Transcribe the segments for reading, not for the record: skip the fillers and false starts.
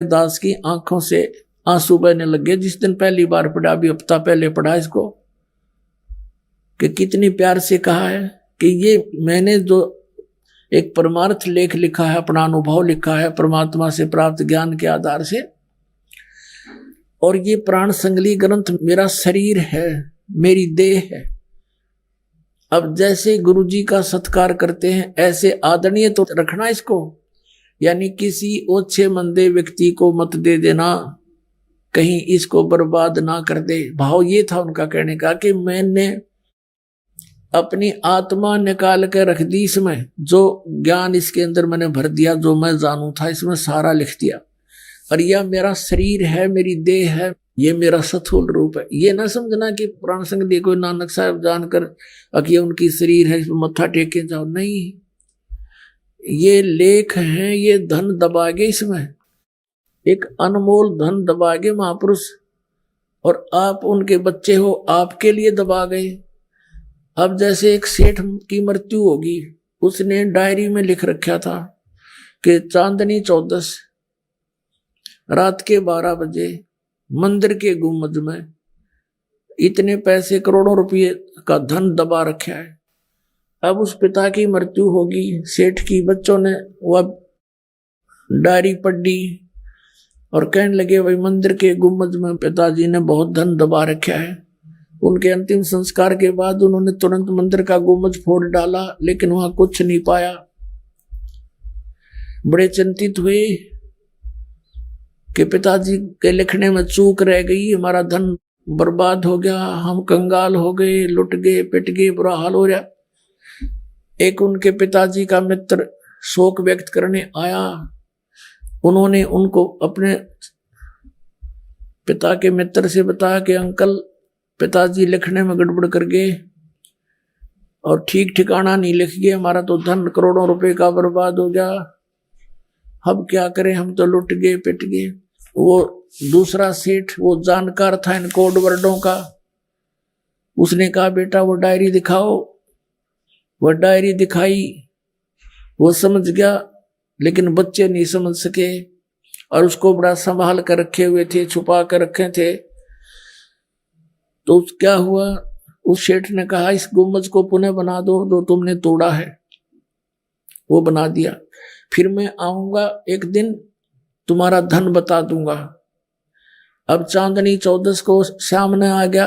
दास की आंखों से आंसू बहने लगे जिस दिन पहली बार पढ़ा, अभी हफ्ता पहले पढ़ा इसको, कि कितनी प्यार से कहा है कि ये मैंने जो एक परमार्थ लेख लिखा है, अपना अनुभव लिखा है परमात्मा से प्राप्त ज्ञान के आधार से, और ये प्राण संगली ग्रंथ मेरा शरीर है, मेरी देह है। अब जैसे गुरुजी का सत्कार करते हैं ऐसे आदरणीय तो रखना इसको, यानी किसी ओछे मंदे व्यक्ति को मत दे देना, कहीं इसको बर्बाद ना कर दे। भाव ये था उनका कहने का कि मैंने अपनी आत्मा निकाल के रख दी इसमें, जो ज्ञान इसके अंदर मैंने भर दिया, जो मैं जानू था इसमें सारा लिख दिया, और यह मेरा शरीर है, मेरी देह है, ये मेरा सथूल रूप है। ये ना समझना कि प्राण संग दे कोई नानक साहब जानकर कि ये उनकी शरीर है इसमें मत्था टेके जाओ, नहीं, ये लेख हैं, ये धन दबागे, इसमें एक अनमोल धन दबागे महापुरुष, और आप उनके बच्चे हो, आपके लिए दबा गए। अब जैसे एक सेठ की मृत्यु होगी, उसने डायरी में लिख रखा था कि चांदनी 14 रात के 12 बजे मंदिर के गुम्बद में इतने पैसे करोड़ों रुपये का धन दबा रखा है। अब उस पिता की मृत्यु होगी, सेठ की, बच्चों ने वह डायरी पढ़ी और कहने लगे भाई मंदिर के गुम्बद में पिताजी ने बहुत धन दबा रखा है। उनके अंतिम संस्कार के बाद उन्होंने तुरंत मंदिर का गुम्बद फोड़ डाला, लेकिन वहां कुछ नहीं पाया। बड़े चिंतित हुए कि पिताजी के लिखने में चूक रह गई, हमारा धन बर्बाद हो गया, हम कंगाल हो गए, लुट गए, पिट गए, बुरा हाल हो गया। एक उनके पिताजी का मित्र शोक व्यक्त करने आया, उन्होंने उनको अपने पिता के मित्र से बताया कि अंकल पिताजी लिखने में गड़बड़ कर गए और ठीक ठिकाना नहीं लिख गए, हमारा तो धन करोड़ों रुपए का बर्बाद हो गया, अब क्या करें, हम तो लुट गए, पिट गए। वो दूसरा सेठ वो जानकार था इन कोड वर्डों का, उसने कहा बेटा वो डायरी दिखाओ। वह डायरी दिखाई, वो समझ गया, लेकिन बच्चे नहीं समझ सके और उसको बड़ा संभाल कर रखे हुए थे, छुपा कर रखे थे। तो क्या हुआ, उस सेठ ने कहा इस गुम्बद को पुनः बना दो जो तुमने तोड़ा है। वो बना दिया, फिर मैं आऊंगा एक दिन तुम्हारा धन बता दूंगा। अब चांदनी 14 को सामने आ गया,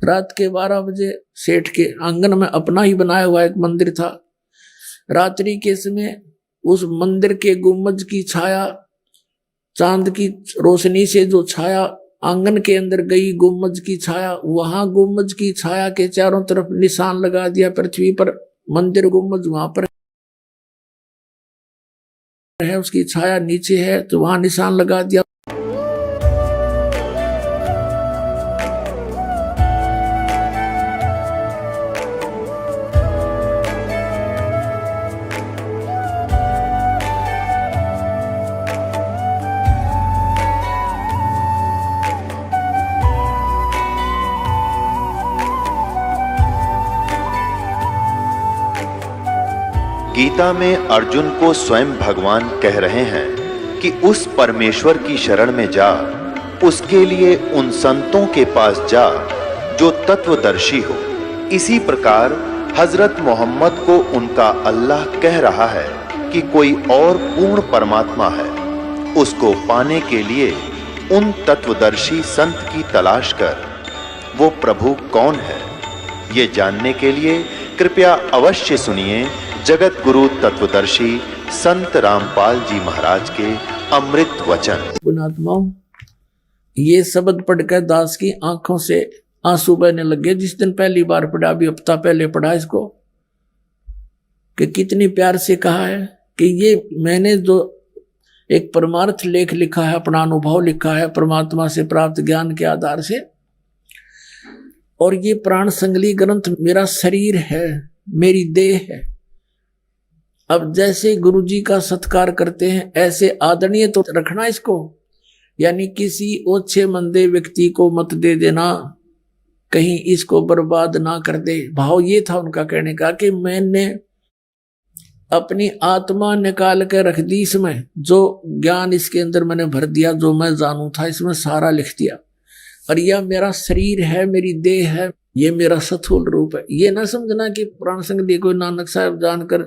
रात के 12 बजे सेठ के आंगन में अपना ही बनाया हुआ एक मंदिर था। रात्रि के समय उस मंदिर के गुम्बद की छाया, चांद की रोशनी से जो छाया आंगन के अंदर गई, गुम्बद की छाया, वहां गुम्बद की छाया के चारों तरफ निशान लगा दिया पृथ्वी पर। मंदिर गुम्बद वहां पर है, उसकी छाया नीचे है तो वहां निशान लगा दिया। गीता में अर्जुन को स्वयं भगवान कह रहे हैं कि उस परमेश्वर की शरण में जा, उसके लिए उन संतों के पास जा जो तत्वदर्शी हो। इसी प्रकार हजरत मोहम्मद को उनका अल्लाह कह रहा है कि कोई और पूर्ण परमात्मा है, उसको पाने के लिए उन तत्वदर्शी संत की तलाश कर। वो प्रभु कौन है, ये जानने के लिए कृपया अवश्य सुनिए जगत गुरु तत्वदर्शी संत रामपाल जी महाराज के अमृत वचन। पुणात्माओं, ये शब्द पढ़कर दास की आंखों से आंसू बहने लगे जिस दिन पहली बार पढ़ा, अभी हफ्ता पहले पढ़ा इसको, कि कितनी प्यार से कहा है कि ये मैंने जो एक परमार्थ लेख लिखा है, अपना अनुभव लिखा है परमात्मा से प्राप्त ज्ञान के आधार से, और ये प्राण संगली ग्रंथ मेरा शरीर है, मेरी देह है। अब जैसे गुरुजी का सत्कार करते हैं ऐसे आदरणीय तो रखना इसको, यानी किसी ओछे मंदे व्यक्ति को मत दे देना, कहीं इसको बर्बाद ना कर दे। भाव ये था उनका कहने का कि मैंने अपनी आत्मा निकाल के रख दी इसमें, जो ज्ञान इसके अंदर मैंने भर दिया, जो मैं जानू था इसमें सारा लिख दिया। और यह मेरा शरीर है, मेरी देह है, ये मेरा स्थूल रूप है। ये ना समझना कि प्राण संगली कोई नानक साहब जानकर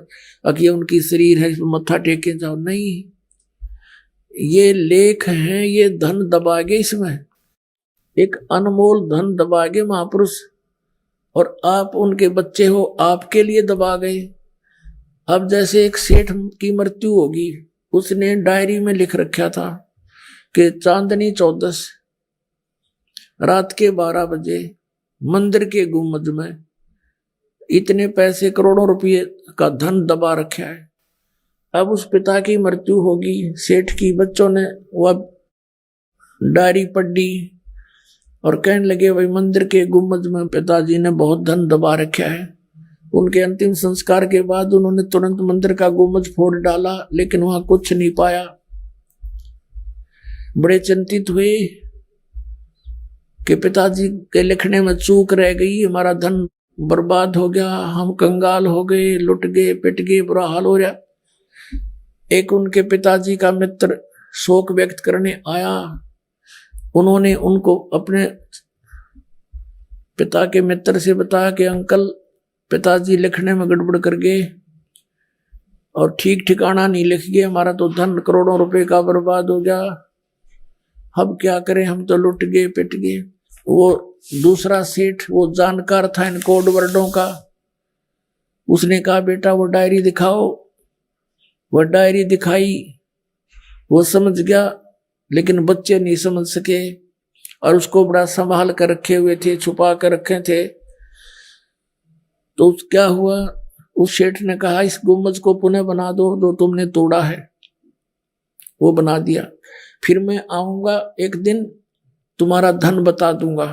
कि उनकी शरीर है, मत्था टेके जाओ, नहीं। ये लेख हैं, ये धन दबागे, इसमें एक अनमोल धन दबागे महापुरुष, और आप उनके बच्चे हो, आपके लिए दबा गए। अब जैसे एक सेठ की मृत्यु होगी, उसने डायरी में लिख रखा था कि चांदनी 14 रात के 12 बजे मंदिर के गुम्बद में इतने पैसे, करोड़ों रुपये का धन दबा रखा है। अब उस पिता की मृत्यु होगी, सेठ की, बच्चों ने वह डायरी पढ़ी और कहने लगे भाई मंदिर के गुम्बद में पिताजी ने बहुत धन दबा रखा है। उनके अंतिम संस्कार के बाद उन्होंने तुरंत मंदिर का गुम्बद फोड़ डाला, लेकिन वहां कुछ नहीं पाया। बड़े चिंतित हुए कि पिताजी के लिखने में चूक रह गई, हमारा धन बर्बाद हो गया, हम कंगाल हो गए, लुट गए, पिट गए, बुरा हाल हो रहा। एक उनके पिताजी का मित्र शोक व्यक्त करने आया। उन्होंने उनको अपने पिता के मित्र से बताया कि अंकल, पिताजी लिखने में गड़बड़ कर गए और ठीक ठिकाना नहीं लिख गए, हमारा तो धन करोड़ों रुपए का बर्बाद हो गया, अब क्या करें, हम तो लुट गए, पिट गए। वो दूसरा सेठ, वो जानकार था इन कोड वर्डों का, उसने कहा बेटा वो डायरी दिखाओ। वह डायरी दिखाई, वो समझ गया, लेकिन बच्चे नहीं समझ सके और उसको बड़ा संभाल कर रखे हुए थे, छुपा कर रखे थे। तो क्या हुआ, उस सेठ ने कहा इस गुम्बद को पुनः बना दो जो तुमने तोड़ा है। वो बना दिया। फिर मैं आऊंगा एक दिन, तुम्हारा धन बता दूंगा।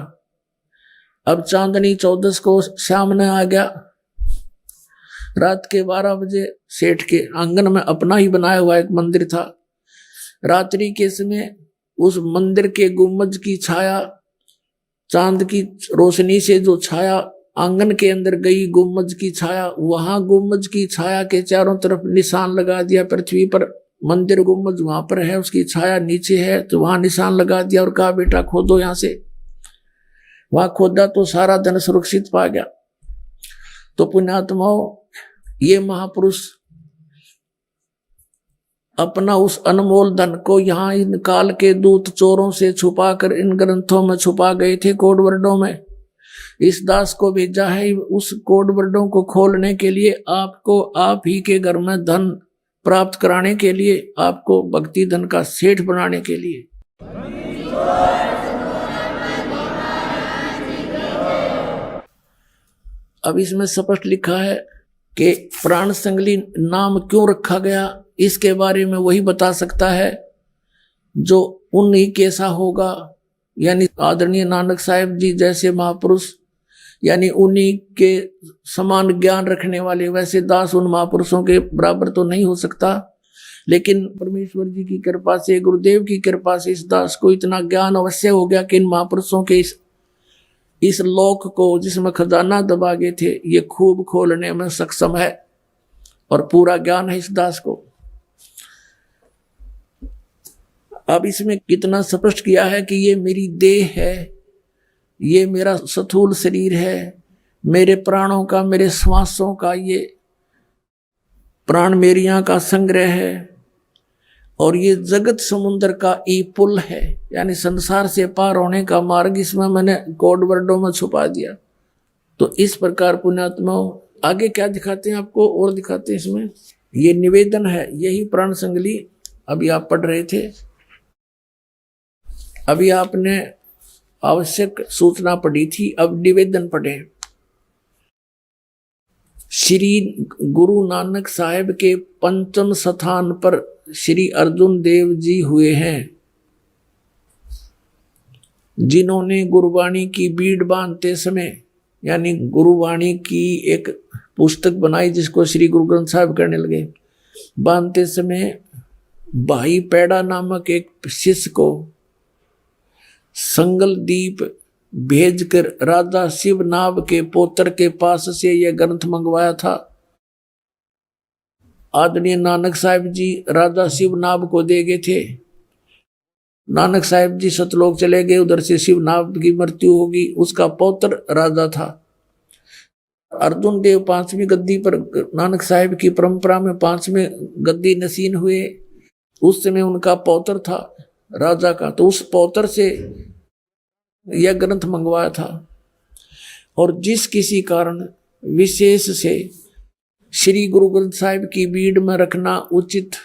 अब चांदनी 14 को सामने आ गया। रात के 12 बजे सेठ के आंगन में अपना ही बनाया हुआ एक मंदिर था। रात्रि के समय उस मंदिर के गुम्बद की छाया, चांद की रोशनी से जो छाया आंगन के अंदर गई, गुम्बद की छाया, वहां गुम्बद की छाया के चारों तरफ निशान लगा दिया। पृथ्वी पर मंदिर गुम्बद वहां पर है, उसकी छाया नीचे है, तो वहां निशान लगा दिया और कहा बेटा खोदो यहां से। वहां खोदा तो सारा धन सुरक्षित पा गया। तो पुण्यात्माओं, ये महापुरुष अपना उस अनमोल धन को यहाँ इन काल के दूत चोरों से छुपा कर इन ग्रंथों में छुपा गए थे, कोड वर्डों में। इस दास को भेजा है उस कोड वर्डों को खोलने के लिए, आपको आप ही के घर में धन प्राप्त कराने के लिए, आपको भक्ति धन का सेठ बनाने के लिए। अब इसमें स्पष्ट लिखा है कि प्राण संगली नाम क्यों रखा गया, इसके बारे में वही बता सकता है जो उन्हीं कैसा होगा, यानी आदरणीय नानक साहिब जी जैसे महापुरुष, यानी उन्हीं के समान ज्ञान रखने वाले। वैसे दास उन महापुरुषों के बराबर तो नहीं हो सकता, लेकिन परमेश्वर जी की कृपा से, गुरुदेव की कृपा से इस दास को इतना ज्ञान अवश्य हो गया कि इन महापुरुषों के इस लोक को जिसमें खजाना दबा गए थे, ये खूब खोलने में सक्षम है और पूरा ज्ञान है इस दास को। अब इसमें कितना स्पष्ट किया है कि ये मेरी देह है, ये मेरा स्थूल शरीर है, मेरे प्राणों का, मेरे श्वासों का ये प्राण मेरियां का संग्रह है, और ये जगत समुद्र का ई पुल है, यानी संसार से पार होने का मार्ग इसमें मैंने कोड वर्डों में छुपा दिया। तो इस प्रकार पुण्यात्माओं, आगे क्या दिखाते हैं आपको और दिखाते हैं इसमें। ये निवेदन है, यही प्राण संगली अभी आप पढ़ रहे थे। अभी आपने आवश्यक सूचना पढ़ी थी, अब निवेदन पढ़े। श्री गुरु नानक साहिब के पंचम स्थान पर श्री अर्जुन देव जी हुए हैं, जिन्होंने गुरुवाणी की बीड़ बांधते समय, यानी गुरुवाणी की एक पुस्तक बनाई जिसको श्री गुरु ग्रंथ साहिब करने लगे। बांधते समय भाई पैड़ा नामक एक शिष्य को संगल दीप भेजकर राजा शिवनाभ के पोत्र के पास से यह ग्रंथ मंगवाया था। आदरणीय नानक साहिब जी राजा शिवनाभ को दे गए थे। नानक साहिब जी सतलोक चले गए, उधर से शिवनाभ की मृत्यु होगी। उसका पौत्र राजा था। अर्जुन देव 5वीं गद्दी पर, नानक साहिब की परंपरा में 5वें गद्दी नसीन हुए। उस समय उनका पौत्र था राजा का, तो उस पौत्र से यह ग्रंथ मंगवाया था। और जिस किसी कारण विशेष से श्री गुरु ग्रंथ साहिब की बीड़ में रखना उचित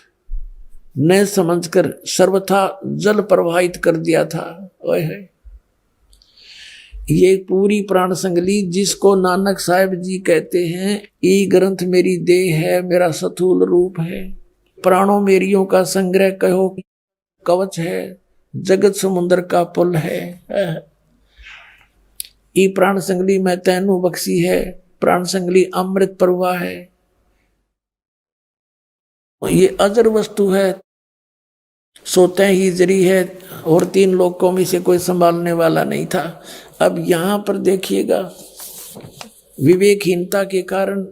न समझकर सर्वथा जल प्रवाहित कर दिया था। ओए है ये पूरी प्राण संगली जिसको नानक साहिब जी कहते हैं, ये ग्रंथ मेरी देह है, मेरा स्थूल रूप है, प्राणों मेरियों का संग्रह कहो, कवच है, जगत समुद्र का पुल है। ये प्राण संगली में तैनू बख्शी है, प्राण संगली अमृत प्रवाह है, ये अजर वस्तु है, सोते ही जरी है, और 3 लोकों में से कोई संभालने वाला नहीं था। अब यहां पर देखिएगा विवेकहीनता के कारण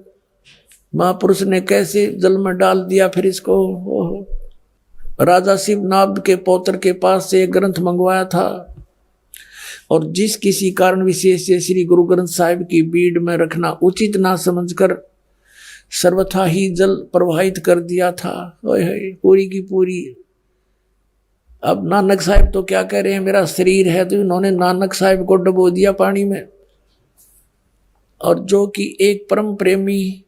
महापुरुष ने कैसे जल में डाल दिया। फिर इसको राजा शिवनाभ के पौत्र के पास से एक ग्रंथ मंगवाया था, और जिस किसी कारण विशेष से श्री गुरु ग्रंथ साहिब की बीड़ में रखना उचित ना समझकर सर्वथा ही जल प्रवाहित कर दिया था। पूरी की पूरी। अब नानक साहिब तो क्या कह रहे हैं, मेरा शरीर है, तो इन्होंने नानक साहिब को डुबो दिया पानी में। और जो कि एक परम प्रेमी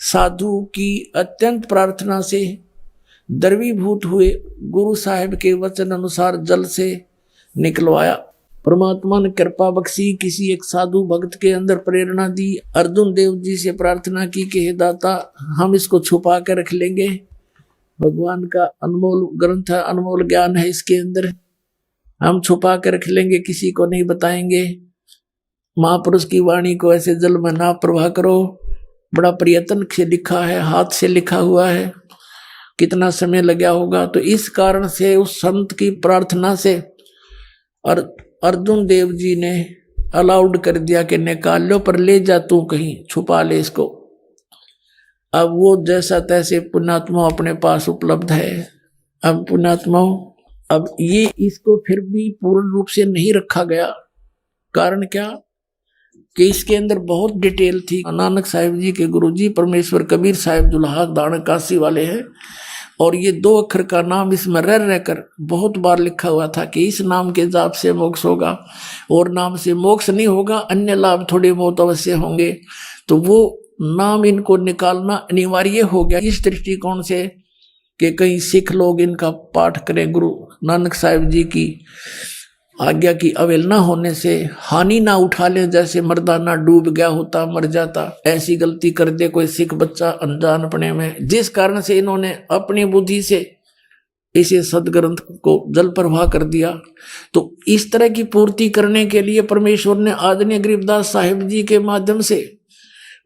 साधु की अत्यंत प्रार्थना से द्रवीभूत हुए गुरु साहिब के वचन अनुसार जल से निकलवाया। परमात्मा ने कृपा बख्शी, किसी एक साधु भक्त के अंदर प्रेरणा दी। अर्जुन देव जी से प्रार्थना की कि हे दाता, हम इसको छुपा कर रख लेंगे, भगवान का अनमोल ग्रंथ है, अनमोल ज्ञान है इसके अंदर, हम छुपा कर रख लेंगे, किसी को नहीं बताएंगे। महापुरुष की वाणी को ऐसे जल में ना प्रवाह करो। बड़ा प्रयत्न से लिखा है, हाथ से लिखा हुआ है, कितना समय लगा होगा। तो इस कारण से उस संत की प्रार्थना से और अर्जुन देव जी ने अलाउड कर दिया कि निकाल लो, पर ले जा तू कहीं, छुपा ले इसको। अब वो जैसा तैसे पुण्यात्मा अपने पास उपलब्ध है। अब पुण्यात्मा, अब ये इसको फिर भी पूर्ण रूप से नहीं रखा गया। कारण क्या कि इसके अंदर बहुत डिटेल थी। नानक साहिब जी के गुरुजी परमेश्वर कबीर साहिब जुलाहा दान काशी वाले हैं, और ये 2 अक्षर का नाम इसमें रह रहकर बहुत बार लिखा हुआ था कि इस नाम के जाप से मोक्ष होगा, और नाम से मोक्ष नहीं होगा, अन्य लाभ थोड़े बहुत अवश्य होंगे। तो वो नाम इनको निकालना अनिवार्य हो गया इस दृष्टिकोण से कि कहीं सिख लोग इनका पाठ करें। गुरु नानक साहिब जी की आज्ञा की अवहेलना होने से हानि ना उठा ले, जैसे मर्दाना डूब गया होता, मर जाता, ऐसी गलती कर दे कोई सिख बच्चा अनजानपने में, जिस कारण से इन्होंने अपनी बुद्धि से इसे सदग्रंथ को जल प्रवाह कर दिया। तो इस तरह की पूर्ति करने के लिए परमेश्वर ने आदरणीय गरीबदास साहिब जी के माध्यम से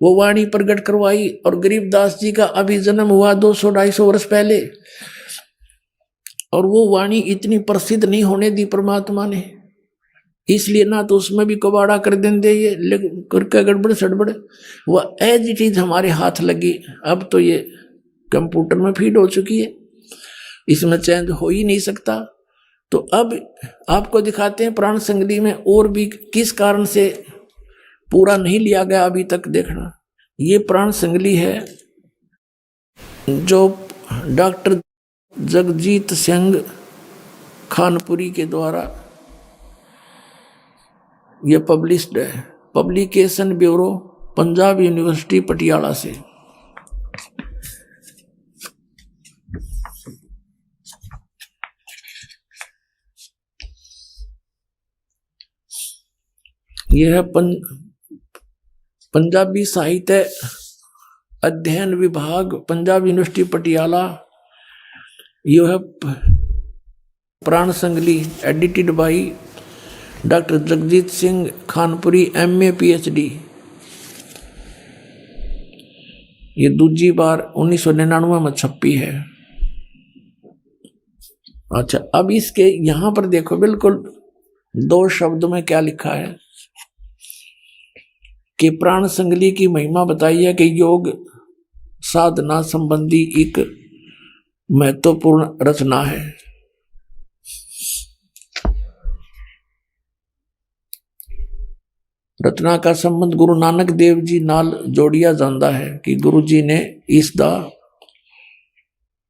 वो वाणी प्रकट करवाई। और गरीबदास जी का अभी जन्म हुआ 200-250 वर्ष पहले, और वो वाणी इतनी प्रसिद्ध नहीं होने दी परमात्मा ने, इसलिए ना तो उसमें भी कबाड़ा कर देंगे ये करके गड़बड़ सड़बड़, वह एज इट इज हमारे हाथ लगी। अब तो ये कंप्यूटर में फीड हो चुकी है, इसमें चेंज हो ही नहीं सकता। तो अब आपको दिखाते हैं प्राण संगली में और भी किस कारण से पूरा नहीं लिया गया अभी तक। देखना, ये प्राण संगली है जो डॉक्टर जगजीत सिंह खानपुरी के द्वारा ये पब्लिश्ड है, publication bureau, Punjab university Patiala से। यह है पंजाबी साहित्य अध्ययन विभाग, पंजाब यूनिवर्सिटी पटियाला। यह है Pran Sangli, edited by doctor Jagjit Singh Khanpuri, MA PhD। ये दूसरी बार 1999 में छपी है। अच्छा, अब इसके यहां पर देखो, बिल्कुल 2 शब्द में क्या लिखा है कि प्राण संगली की महिमा बताई है कि योग साधना संबंधी एक महत्वपूर्ण रचना है। रचना का संबंध गुरु नानक देव जी नाल जोड़िया जाता है कि गुरु जी ने इसका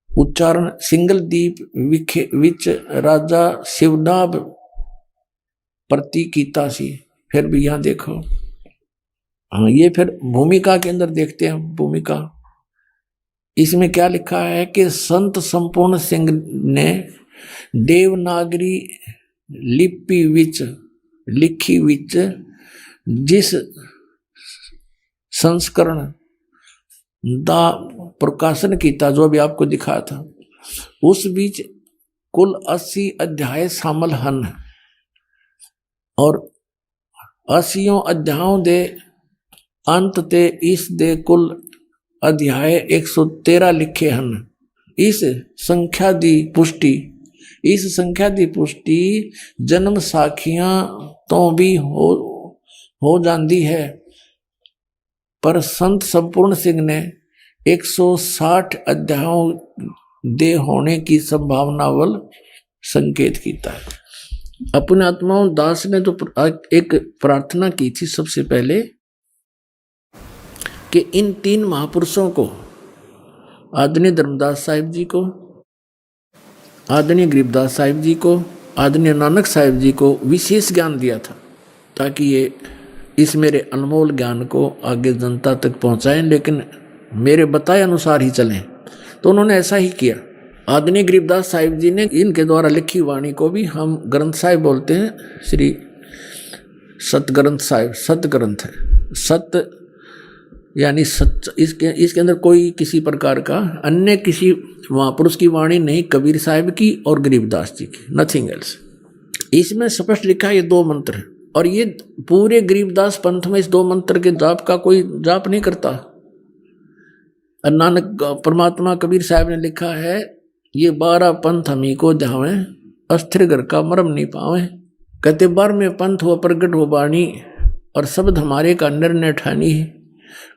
उच्चारण सिंगलदीप विच राजा शिवनाभ प्रति कीता सी। फिर भी यहां देखो, हाँ, ये फिर भूमिका के अंदर देखते हैं। भूमिका इसमें क्या लिखा है कि संत संपूर्ण सिंह ने देवनागरी लिपि विच लिखी विच जिस संस्करण दा प्रकाशन किया, जो अभी आपको दिखाया था, उस बीच कुल 80 अध्याय शामिल हैं और 80 अध्यायों दे अंत ते इस दे कुल अध्याय 113 लिखे हैं। इस संख्या दी पुष्टि जन्म साखियां तो भी हो जाती है, पर संत संपूर्ण सिंह ने 160 अध्यायों दे होने की संभावना वल संकेत किया है। अपने आत्माओं दास ने तो एक प्रार्थना की थी सबसे पहले कि इन 3 महापुरुषों को, आदरणीय धर्मदास साहिब जी को, आदरणीय गरीबदास साहिब जी को, आदरणीय नानक साहिब जी को विशेष ज्ञान दिया था ताकि ये इस मेरे अनमोल ज्ञान को आगे जनता तक पहुंचाएं, लेकिन मेरे बताए अनुसार ही चलें। तो उन्होंने ऐसा ही किया। आदरणीय गरीबदास साहिब जी ने इनके द्वारा लिखी वाणी को भी हम ग्रंथ साहिब बोलते हैं, श्री सतग्रंथ साहिब। सत ग्रंथ है, सत यानी सच। इसके अंदर कोई किसी प्रकार का अन्य किसी महापुरुष की वाणी नहीं, कबीर साहिब की और गरीबदास जी की, नथिंग एल्स। इसमें स्पष्ट लिखा है ये 2 मंत्र हैं और ये पूरे गरीबदास पंथ में इस 2 मंत्र के जाप का कोई जाप नहीं करता। नानक परमात्मा कबीर साहब ने लिखा है, ये 12 पंथ हमी को ध्यावे, अस्थिर घर का मरम नहीं पावे। कहते 12वें पंथ हो प्रगट हो बाणी और शब्द हमारे का निर्णय ठानी है।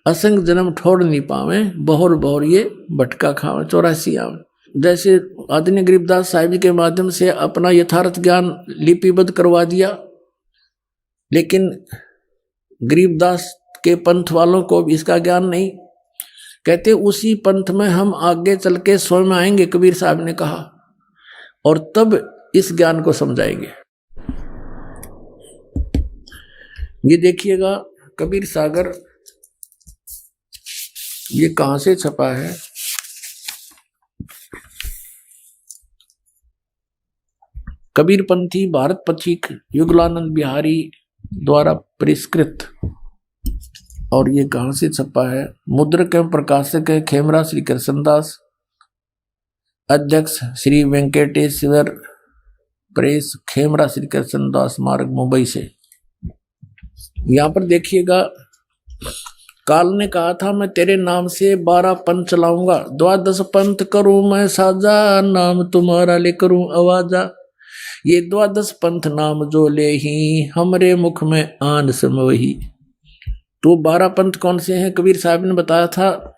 असंग जन्म ठोड़ नहीं पावे, बहुर बहुर ये भटका खावे 84 आवे। जैसे आदरणीय गरीबदास साहिब जी के माध्यम से अपना यथार्थ ज्ञान लिपिबद्ध करवा दिया, लेकिन गरीबदास के पंथ वालों को इसका ज्ञान नहीं। कहते उसी पंथ में हम आगे चल के स्वयं आएंगे, कबीर साहब ने कहा, और तब इस ज्ञान को समझाएंगे। ये देखिएगा कबीर सागर, ये कहां से छपा है? कबीरपंथी भारत पथिक युगलानंद बिहारी द्वारा परिष्कृत। और ये कहां से छपा है? मुद्रक एवं प्रकाशक है खेमरा श्री कृष्णदास, अध्यक्ष श्री वेंकटेश्वर प्रेस, खेमरा श्री कृष्णदास मार्ग, मुंबई से। यहां पर देखिएगा, काल ने कहा था मैं तेरे नाम से 12 पंथ चलाऊंगा, 12 पंथ करूं मैं साजा, नाम तुम्हारा ले करूं आवाजा। ये 12 पंथ नाम जो ले ही, हमरे मुख में आन समवही। तो 12 पंथ कौन से हैं? कबीर साहब ने बताया था,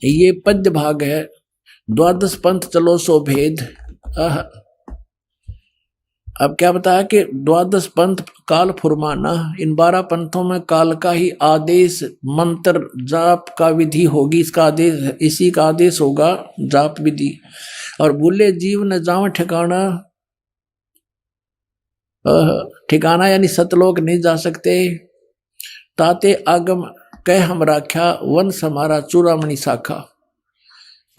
ये पद्य भाग है। 12 पंथ चलो सो भेद। अब क्या बताया कि 12 पंथ काल फुरमाना, इन 12 पंथों में काल का ही आदेश, मंत्र जाप का विधि होगी, इसका आदेश, इसी का आदेश होगा जाप विधि। और भूले जीव न जाव ठिकाना, ठिकाना यानी सतलोक नहीं जा सकते। ताते आगम कह हम राख्या, वंश हमारा चूड़ामणि शाखा।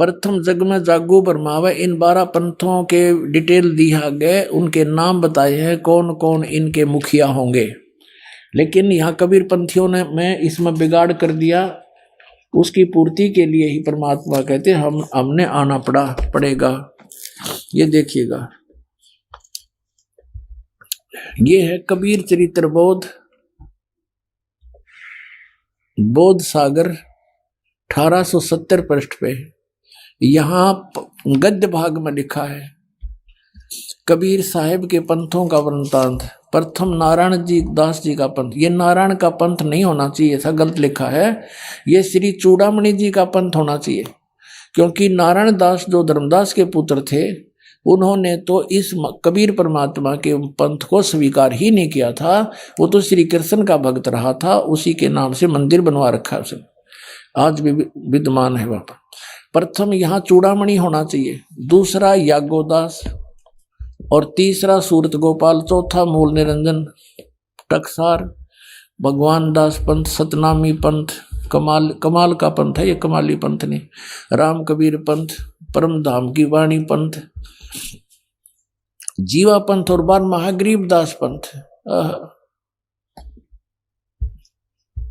प्रथम जग में जागू बरमावे। इन 12 पंथों के डिटेल दिया गए, उनके नाम बताए हैं, कौन कौन इनके मुखिया होंगे। लेकिन यहाँ कबीर पंथियों ने मैं इसमें बिगाड़ कर दिया। उसकी पूर्ति के लिए ही परमात्मा कहते हमने आना पड़ेगा। ये देखिएगा, ये है कबीर चरित्र बोध सागर 1870 पृष्ठ पे। यहां गद्य भाग में लिखा है, कबीर साहिब के पंथों का वृंतांत। प्रथम नारायण जी दास जी का पंथ। ये नारायण का पंथ नहीं होना चाहिए, ऐसा गलत लिखा है। ये श्री चूड़ामणि जी का पंथ होना चाहिए, क्योंकि नारायण दास जो धर्मदास के पुत्र थे, उन्होंने तो इस कबीर परमात्मा के पंथ को स्वीकार ही नहीं किया था। वो तो श्री कृष्ण का भक्त रहा था, उसी के नाम से मंदिर बनवा रखा है उसने, आज भी विद्यमान है वहां पर। प्रथम यहाँ चूड़ामणि होना चाहिए, दूसरा यागोदास, और तीसरा सूरत गोपाल, चौथा मूल निरंजन टकसार, भगवान दास पंथ, सतनामी पंथ, कमाल का पंथ है ये, कमाली पंथ नहीं, राम कबीर पंथ, परम धाम की वाणी पंथ, जीवा पंथ, और बार महागरीब दास पंथ।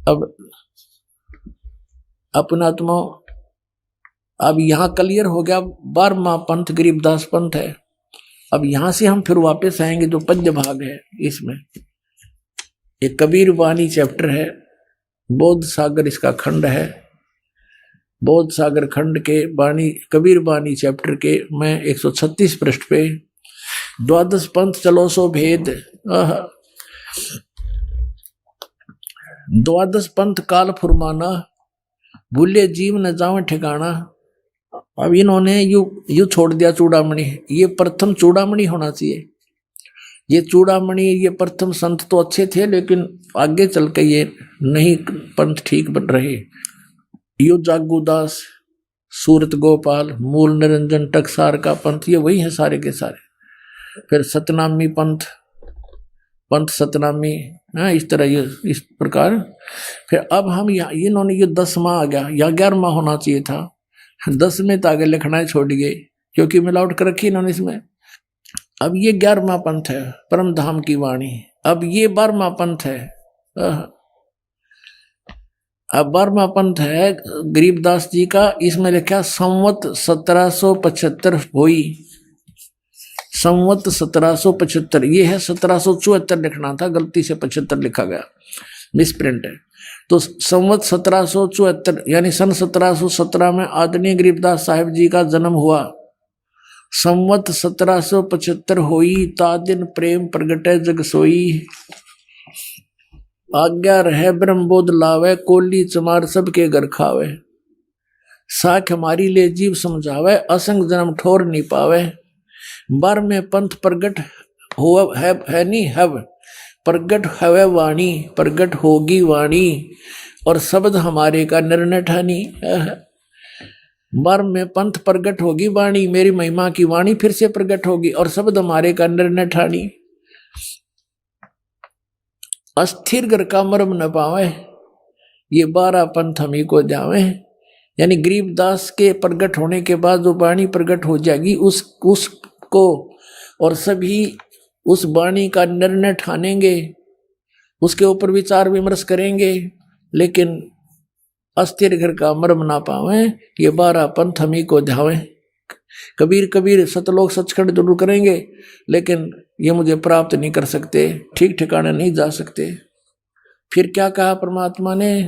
अब अपनात्मा, अब यहाँ क्लियर हो गया, 12वां पंथ गरीबदास पंथ है। अब यहां से हम फिर वापस आएंगे, जो पद्य भाग है इसमें एक कबीर वाणी चैप्टर है, बोध सागर इसका खंड है। बोध सागर खंड के वाणी, कबीर वाणी चैप्टर के मैं 136 पृष्ठ पे, द्वादश पंथ चलो सो भेद, द्वादश पंथ काल फुरमाना, भूले जीव न जावे ठिकाना। अब इन्होंने यू छोड़ दिया चूड़ामणि। ये प्रथम चूड़ामणि होना चाहिए, ये चूड़ामणि, ये प्रथम संत तो अच्छे थे, लेकिन आगे चल के ये नहीं पंथ ठीक बन रहे। यो जागूदास, सूरत गोपाल, मूल निरंजन टकसार का पंथ, ये वही है सारे के सारे। फिर सतनामी पंथ, पंथ सतनामी, इस तरह ये इस प्रकार। फिर अब हम यहाँ, इन्होंने ये 10वां आ गया, या 11वां होना चाहिए था, 10 में तो आगे लिखना छोड़ गए, क्योंकि मिलावट कर रखी इन्होंने इसमें। अब ये 11वां पंथ है, परम धाम की वाणी। अब ये 12वां पंथ है, अब 12वां पंथ है गरीबदास जी का। इसमें लिखा संवत 1775 हुई, संवत 1775, ये है 1774 लिखना था, गलती से 75 लिखा गया, मिसप्रिंट है। तो संवत 1774 यानी सन 1717 में आदरणीय गरीबदास साहिब जी का जन्म हुआ। संवत 1775 होई, ता दिन प्रेम प्रगटे जग सोई, आज्ञा रहे ब्रह्मबोध लावे, कोली चमार सबके घर खावे, साख हमारी ले जीव समझावे, असंग जन्म ठोर नहीं पावे। 12वें पंथ प्रगट हुआ है नहीं हव, प्रगट हवे वाणी, प्रगट होगी वाणी, और शब्द हमारे का निर्णय ठानी। 12वें पंथ प्रगट होगी वाणी, मेरी महिमा की वाणी फिर से प्रगट होगी, और शब्द हमारे का निर्णय ठानी। अस्थिर घर का मर्म न पावे, ये 12 पंथ हम ही को जावे। यानी गरीबदास के प्रगट होने के बाद जो वाणी प्रगट हो जाएगी, उसको और सभी उस वाणी का निर्णय ठानेंगे, उसके ऊपर विचार विमर्श करेंगे, लेकिन अस्थिर घर का मर्म ना पावे, ये 12 पंथ हम ही को ध्यावे। कबीर कबीर सतलोक सचखंड जरूर करेंगे, लेकिन ये मुझे प्राप्त नहीं कर सकते, ठीक ठिकाने नहीं जा सकते। फिर क्या कहा परमात्मा ने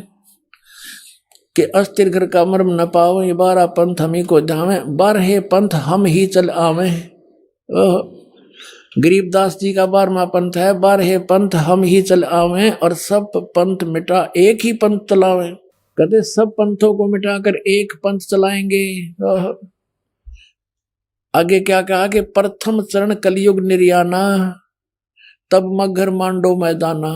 कि अस्थिर घर का मर्म न पावे, ये 12 पंथ हम ही को ध्यावे, 12 पंथ हम ही चल आवे। गरीबदास जी का 12वां पंथ है, 12 पंथ हम ही चल आवे, और सब पंथ मिटा एक ही पंथ चलावे। कहते सब पंथों को मिटाकर एक पंथ चलाएंगे। आगे क्या कहा कि प्रथम चरण कलयुग निर्याना, तब मगर मांडो मैदाना।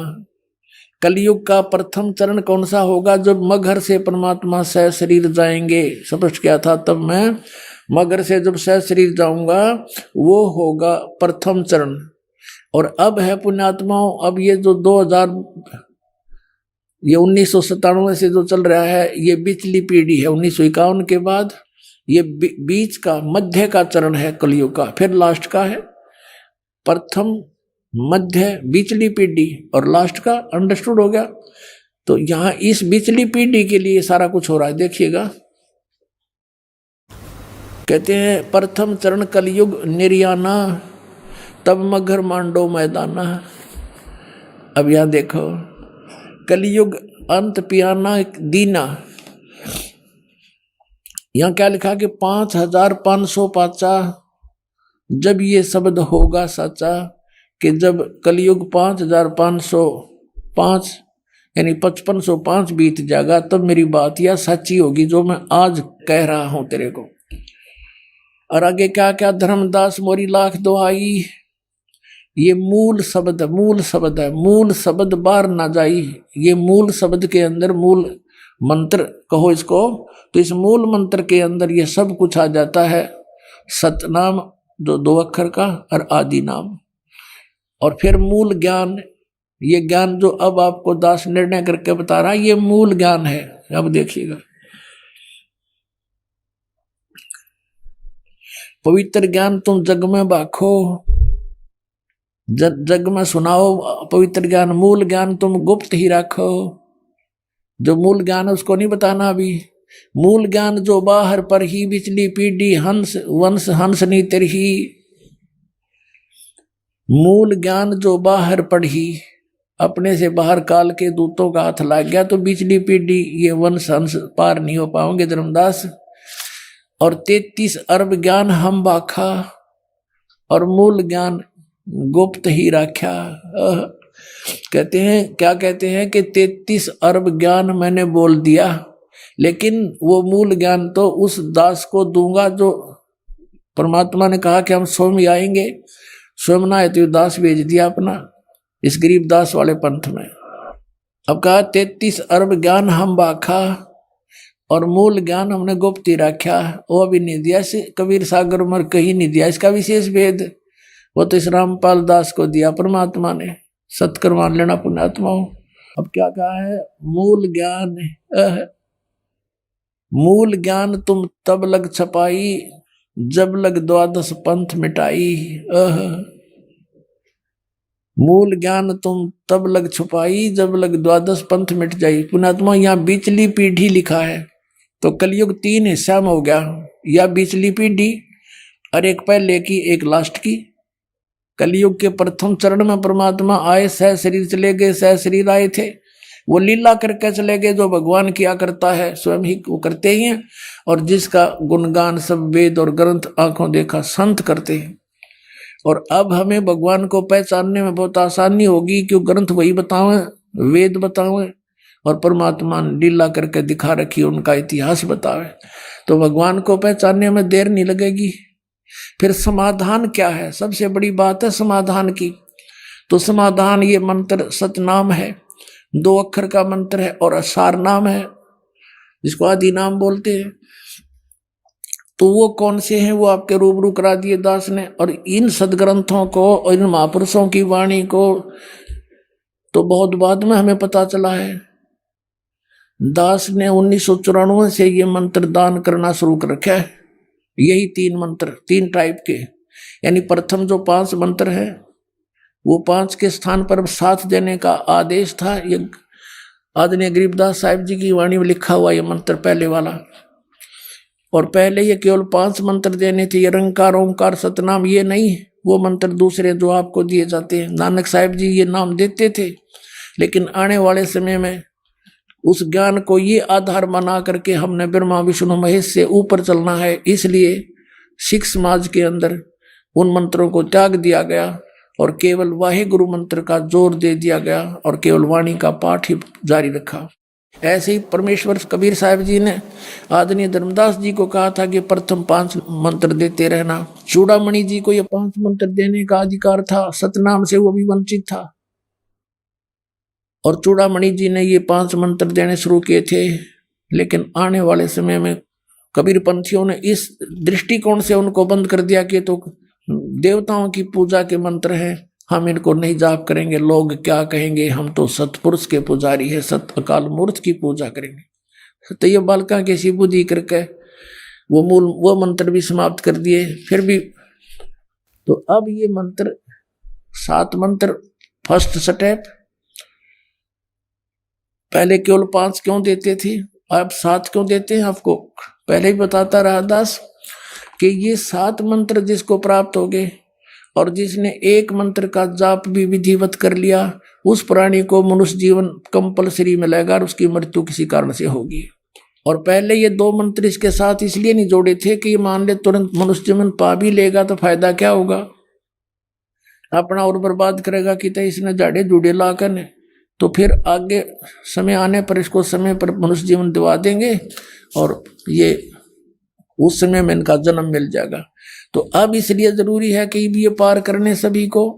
कलयुग का प्रथम चरण कौन सा होगा? जब मगर से परमात्मा सह शरीर जाएंगे। स्पष्ट क्या था? तब मैं मगर से जब सह शरीर जाऊंगा, वो होगा प्रथम चरण। और अब है पुण्यात्माओं, अब ये जो 1997 से जो चल रहा है, ये पिछली पीढ़ी है। 1951 के बाद ये बीच का मध्य का चरण है कलयुग का, फिर लास्ट का है। प्रथम, मध्य, बीचली पीढ़ी और लास्ट का। अंडरस्टूड हो गया? तो यहां इस बीचली पीढ़ी के लिए सारा कुछ हो रहा है, देखिएगा। कहते हैं प्रथम चरण कलयुग निर्याना, तब मगर मांडो मैदाना। अब यहां देखो, कलयुग अंत पियाना दीना। यहां क्या लिखा कि 5550 जब ये शब्द होगा सच्चा कि जब कलयुग 5505 यानी 5505 बीत जाएगा, तब मेरी बात यह सच्ची होगी जो मैं आज कह रहा हूं तेरे को। और आगे क्या क्या, धर्मदास मोरी लाख दुहाई, ये मूल शब्द है, मूल शब्द बाहर ना जाई। ये मूल शब्द के अंदर मूल मंत्र कहो इसको, तो इस मूल मंत्र के अंदर ये सब कुछ आ जाता है। सतनाम जो 2 अक्षर का और आदि नाम, और फिर मूल ज्ञान। ये ज्ञान जो अब आपको दास निर्णय करके बता रहा है, ये मूल ज्ञान है। अब देखिएगा, पवित्र ज्ञान तुम जग में बाखो, जग में सुनाओ पवित्र ज्ञान। मूल ज्ञान तुम गुप्त ही रखो। जो मूल ज्ञान है उसको नहीं बताना अभी। मूल ज्ञान जो बाहर पर ही, बिचली पीढ़ी हंस वंश हंस नी तरही। मूल ज्ञान जो बाहर पढ़ी, अपने से बाहर काल के दूतों का हाथ लग गया तो बिचली पीढ़ी ये वंश हंस पार नहीं हो पाओगे धर्मदास। और 33 अरब ज्ञान हम बाखा, और मूल ज्ञान गुप्त ही रखा। कहते हैं, क्या कहते हैं कि 33 अरब ज्ञान मैंने बोल दिया, लेकिन वो मूल ज्ञान तो उस दास को दूंगा जो परमात्मा ने कहा कि हम स्वयं आएंगे। स्वयं ना आए तो दास भेज दिया अपना इस गरीब दास वाले पंथ में। अब कहा 33 अरब ज्ञान हम बाखा, और मूल ज्ञान हमने गुप्त ही रखा। वो अभी नहीं दिया, कबीर सागर उमर कहीं नहीं दिया इसका विशेष भेद। वो तो इस रामपाल दास को दिया परमात्मा ने। सत्कर मान लेना पुण्यात्माओं। अब क्या कहा है, मूल ज्ञान मूल ज्ञान तुम तब लग छपाई, जब लग 12 पंथ मिटाई। मूल ज्ञान तुम तब लग छुपाई, जब लग 12 पंथ मिट जाई। पुण्यात्मा यहाँ बीचली पीढ़ी लिखा है, तो कलयुग 3 हिस्सा में हो गया। या बीचली पीढ़ी, और एक पहले की एक लास्ट की। कलयुग के प्रथम चरण में परमात्मा आए, सह शरीर चले गए, सह शरीर आए थे। वो लीला करके चले गए, जो भगवान किया करता है स्वयं ही वो करते ही हैं। और जिसका गुणगान सब वेद और ग्रंथ आंखों देखा संत करते हैं। और अब हमें भगवान को पहचानने में बहुत आसानी होगी, क्यों ग्रंथ वही बतावे, वेद बतावे, और परमात्मा ने लीला करके दिखा रखी, उनका इतिहास बतावे। तो भगवान को पहचानने में देर नहीं लगेगी। फिर समाधान क्या है, सबसे बड़ी बात है समाधान की। तो समाधान ये मंत्र सतनाम है, 2 अक्षर का मंत्र है, और असार नाम है जिसको आदि नाम बोलते हैं। तो वो कौन से हैं वो आपके रूबरू करा दिए दास ने। और इन सदग्रंथों को और इन महापुरुषों की वाणी को तो बहुत बाद में हमें पता चला है। दास ने 1994 से ये मंत्र दान करना शुरू कर रखा है। यही 3 मंत्र, 3 टाइप के, यानी प्रथम जो 5 मंत्र है वो 5 के स्थान पर 7 देने का आदेश था। ये आदरणीय गरीबदास साहिब जी की वाणी में लिखा हुआ ये मंत्र पहले वाला। और पहले ये केवल 5 मंत्र देने थे, ये रंकार ओंकार सतनाम ये नहीं। वो मंत्र दूसरे जो आपको दिए जाते हैं, नानक साहिब जी ये नाम देते थे। लेकिन आने वाले समय में उस ज्ञान को ये आधार बना करके हमने ब्रह्मा विष्णु महेश से ऊपर चलना है। इसलिए सिख समाज के अंदर उन मंत्रों को त्याग दिया गया और केवल वाहे गुरु मंत्र का जोर दे दिया गया और केवल वाणी का पाठ ही जारी रखा। ऐसे ही परमेश्वर कबीर साहब जी ने आदरणीय धर्मदास जी को कहा था कि प्रथम 5 मंत्र देते रहना। चूड़ामणि जी को ये 5 मंत्र देने का अधिकार था, सतनाम से वो भी वंचित था। और चूड़ामणि जी ने ये 5 मंत्र देने शुरू किए थे। लेकिन आने वाले समय में कबीर पंथियों ने इस दृष्टिकोण से उनको बंद कर दिया कि तो देवताओं की पूजा के मंत्र हैं, हम इनको नहीं जाप करेंगे, लोग क्या कहेंगे, हम तो सतपुरुष के पुजारी है, सत अकाल मूर्त की पूजा करेंगे। तो ये बालका के सी बुद्धि करके वो मंत्र भी समाप्त कर दिए। फिर भी तो अब ये मंत्र 7 मंत्र फर्स्ट स्टेप, पहले केवल 5 क्यों देते थे, अब 7 क्यों देते हैं। आपको पहले ही बताता रहा दास कि ये 7 मंत्र जिसको प्राप्त हो गए और जिसने एक मंत्र का जाप भी विधिवत कर लिया, उस प्राणी को मनुष्य जीवन कंपलसरी मिलेगा और उसकी मृत्यु किसी कारण से होगी। और पहले ये 2 मंत्र इसके साथ इसलिए नहीं जोड़े थे कि ये मान ले तुरंत मनुष्य जीवन पा भी लेगा तो फायदा क्या होगा, अपना और बर्बाद करेगा कि तो इसने जाड़े जुड़े लाकर ने, तो फिर आगे समय आने पर इसको समय पर मनुष्य जीवन दिवा देंगे और ये उस समय में इनका जन्म मिल जाएगा। तो अब इसलिए जरूरी है कि ये पार करने सभी को।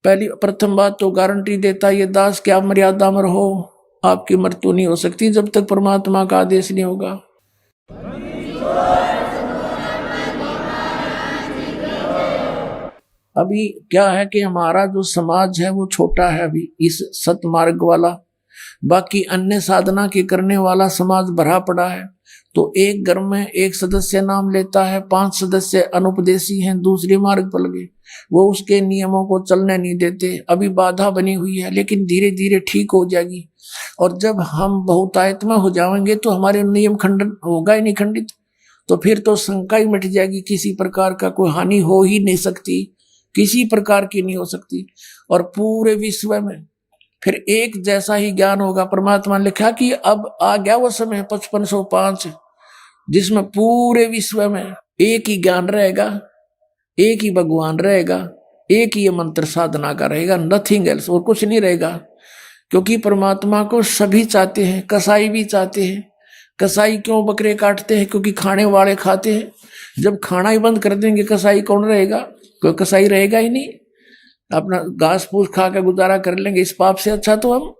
पहली प्रथम बात तो गारंटी देता ये दास कि आप मर्यादा में रहो, आपकी मृत्यु नहीं हो सकती जब तक परमात्मा का आदेश नहीं होगा। अभी क्या है कि हमारा जो समाज है वो छोटा है अभी इस सतमार्ग वाला, बाकी अन्य साधना के करने वाला समाज भरा पड़ा है। तो एक घर में एक सदस्य नाम लेता है, 5 सदस्य अनुपदेशी हैं, दूसरे मार्ग पर लगे, वो उसके नियमों को चलने नहीं देते। अभी बाधा बनी हुई है लेकिन धीरे धीरे ठीक हो जाएगी। और जब हम बहुतायतमा हो जाएंगे तो हमारे नियम खंडन होगा ही नहीं खंडित, तो फिर तो शंका ही मिट जाएगी, किसी प्रकार का कोई हानि हो ही नहीं सकती, किसी प्रकार की नहीं हो सकती। और पूरे विश्व में फिर एक जैसा ही ज्ञान होगा। परमात्मा ने लिखा कि अब आ गया वो समय 5505 जिसमें पूरे विश्व में एक ही ज्ञान रहेगा, एक ही भगवान रहेगा, एक ही मंत्र साधना का रहेगा, नथिंग एल्स, और कुछ नहीं रहेगा। क्योंकि परमात्मा को सभी चाहते हैं, कसाई भी चाहते हैं। कसाई क्यों बकरे काटते हैं? क्योंकि खाने वाले खाते हैं। जब खाना ही बंद कर देंगे कसाई कौन रहेगा? कोई कसाई रहेगा ही नहीं, अपना घास फूस खा कर गुजारा कर लेंगे। इस पाप से अच्छा तो हम,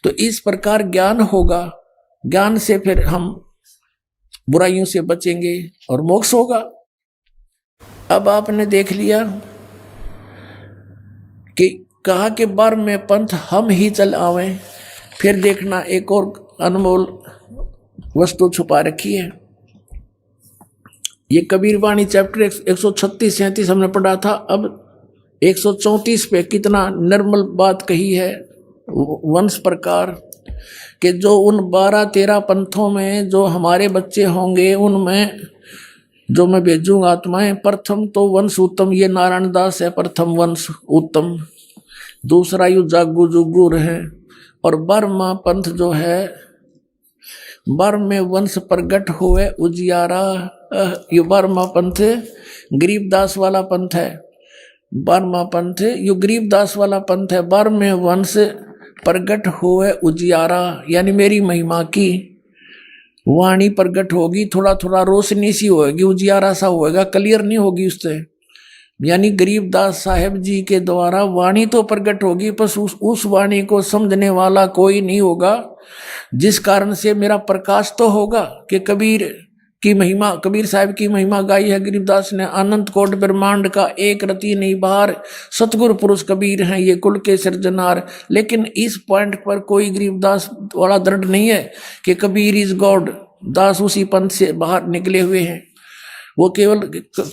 तो इस प्रकार ज्ञान होगा, ज्ञान से फिर हम बुराइयों से बचेंगे और मोक्ष होगा। अब आपने देख लिया कि कहा कि बार में पंथ हम ही चल आवे, फिर देखना एक और अनमोल वस्तु छुपा रखी है। ये कबीर वाणी चैप्टर 136-37 हमने पढ़ा था, अब 134 पे कितना निर्मल बात कही है वंश प्रकार कि जो उन 12-13 पंथों में जो हमारे बच्चे होंगे उनमें जो मैं भेजूंगा आत्माएं, प्रथम तो वंश उत्तम, ये नारायण दास है प्रथम वंश उत्तम, दूसरा यु जागू जुगुर है, और बर्मा पंथ जो है बर्म में वंश प्रगट हुए उजियारा, ये बर्मा पंथ गरीबदास वाला पंथ है। बर्मा पंथ यु गरीबदास वाला पंथ है। बर्म में वंश प्रगट हुए उजियारा, यानी मेरी महिमा की वाणी प्रगट होगी, थोड़ा थोड़ा रोशनी सी होगी, उजियारा सा होएगा, क्लियर नहीं होगी उससे। यानी गरीबदास साहेब जी के द्वारा वाणी तो प्रगट होगी, पर उस वाणी को समझने वाला कोई नहीं होगा, जिस कारण से मेरा प्रकाश तो होगा कि कबीर की महिमा, कबीर साहब की महिमा गाई है गरीबदास ने। अनंत कोट ब्रह्मांड का एक रति नहीं बाहर, सतगुरु पुरुष कबीर हैं ये कुल के सिरजनार। लेकिन इस पॉइंट पर कोई गरीबदास वाला दृढ़ नहीं है कि कबीर इज गॉड, दास उसी पंथ से बाहर निकले हुए हैं। वो केवल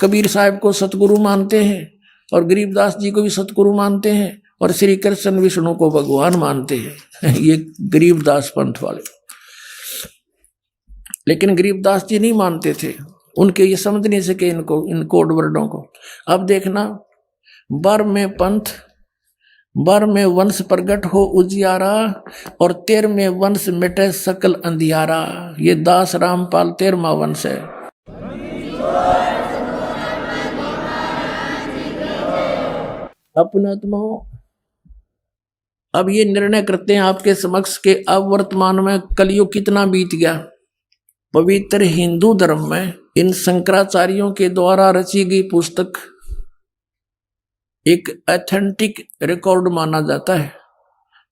कबीर साहब को सतगुरु मानते हैं और गरीबदास जी को भी सतगुरु मानते हैं और श्री कृष्ण विष्णु को भगवान मानते हैं ये गरीबदास पंथ वाले। लेकिन गरीबदास जी नहीं मानते थे, उनके ये समझ नहीं सके इनको, इन कोड वर्डों को। अब देखना, बर में पंथ, बर में वंश प्रगट हो उजियारा, और 13वें वंश मिटे सकल अंधियारा। ये दास रामपाल 13वां वंश है। अपने आत्माओं, अब ये निर्णय करते हैं आपके समक्ष के अब वर्तमान में कलयुग कितना बीत गया। पवित्र हिंदू धर्म में इन शंकराचार्यों के द्वारा रची गई पुस्तक एक ऑथेंटिक रिकॉर्ड माना जाता है।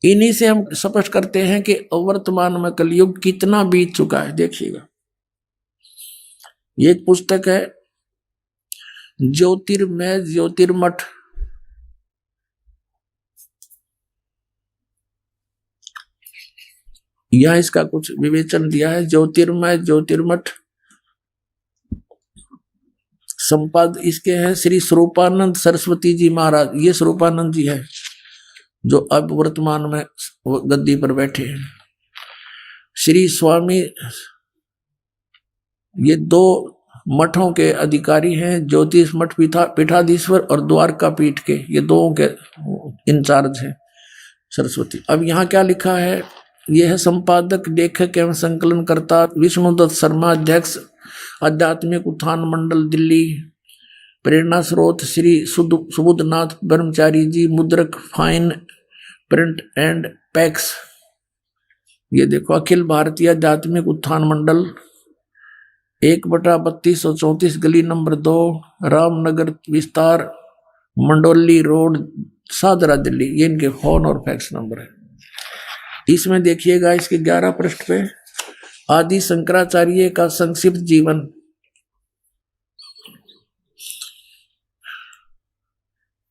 इन्हीं से हम स्पष्ट करते हैं कि वर्तमान में कलयुग कितना बीत चुका है। देखिएगा, ये एक पुस्तक है ज्योतिर्मय ज्योतिर्मठ, यहां इसका कुछ विवेचन दिया है। ज्योतिर्मय ज्योतिर्मठ, संपाद इसके हैं श्री स्वरूपानंद सरस्वती जी महाराज। ये स्वरूपानंद जी है जो अब वर्तमान में गद्दी पर बैठे हैं। श्री स्वामी, ये 2 मठों के अधिकारी हैं, ज्योतिष मठ पीठाधीश्वर और द्वारका पीठ के, ये 2 के इंचार्ज हैं सरस्वती। अब यहाँ क्या लिखा है यह है संपादक, लेखक एवं संकलनकर्ता विष्णुदत्त शर्मा, अध्यक्ष आध्यात्मिक उत्थान मंडल दिल्ली। प्रेरणा स्रोत श्री सुबुद्धनाथ ब्रह्मचारी जी, मुद्रक फाइन प्रिंट एंड पैक्स। ये देखो, अखिल भारतीय आध्यात्मिक उत्थान मंडल, 1/3234 गली नंबर 2, रामनगर विस्तार, मंडोली रोड, सादरा दिल्ली। ये इनके फोन और फैक्स नंबर है। इसमें देखिएगा, इसके 11 पृष्ठ पे आदि शंकराचार्य का संक्षिप्त जीवन।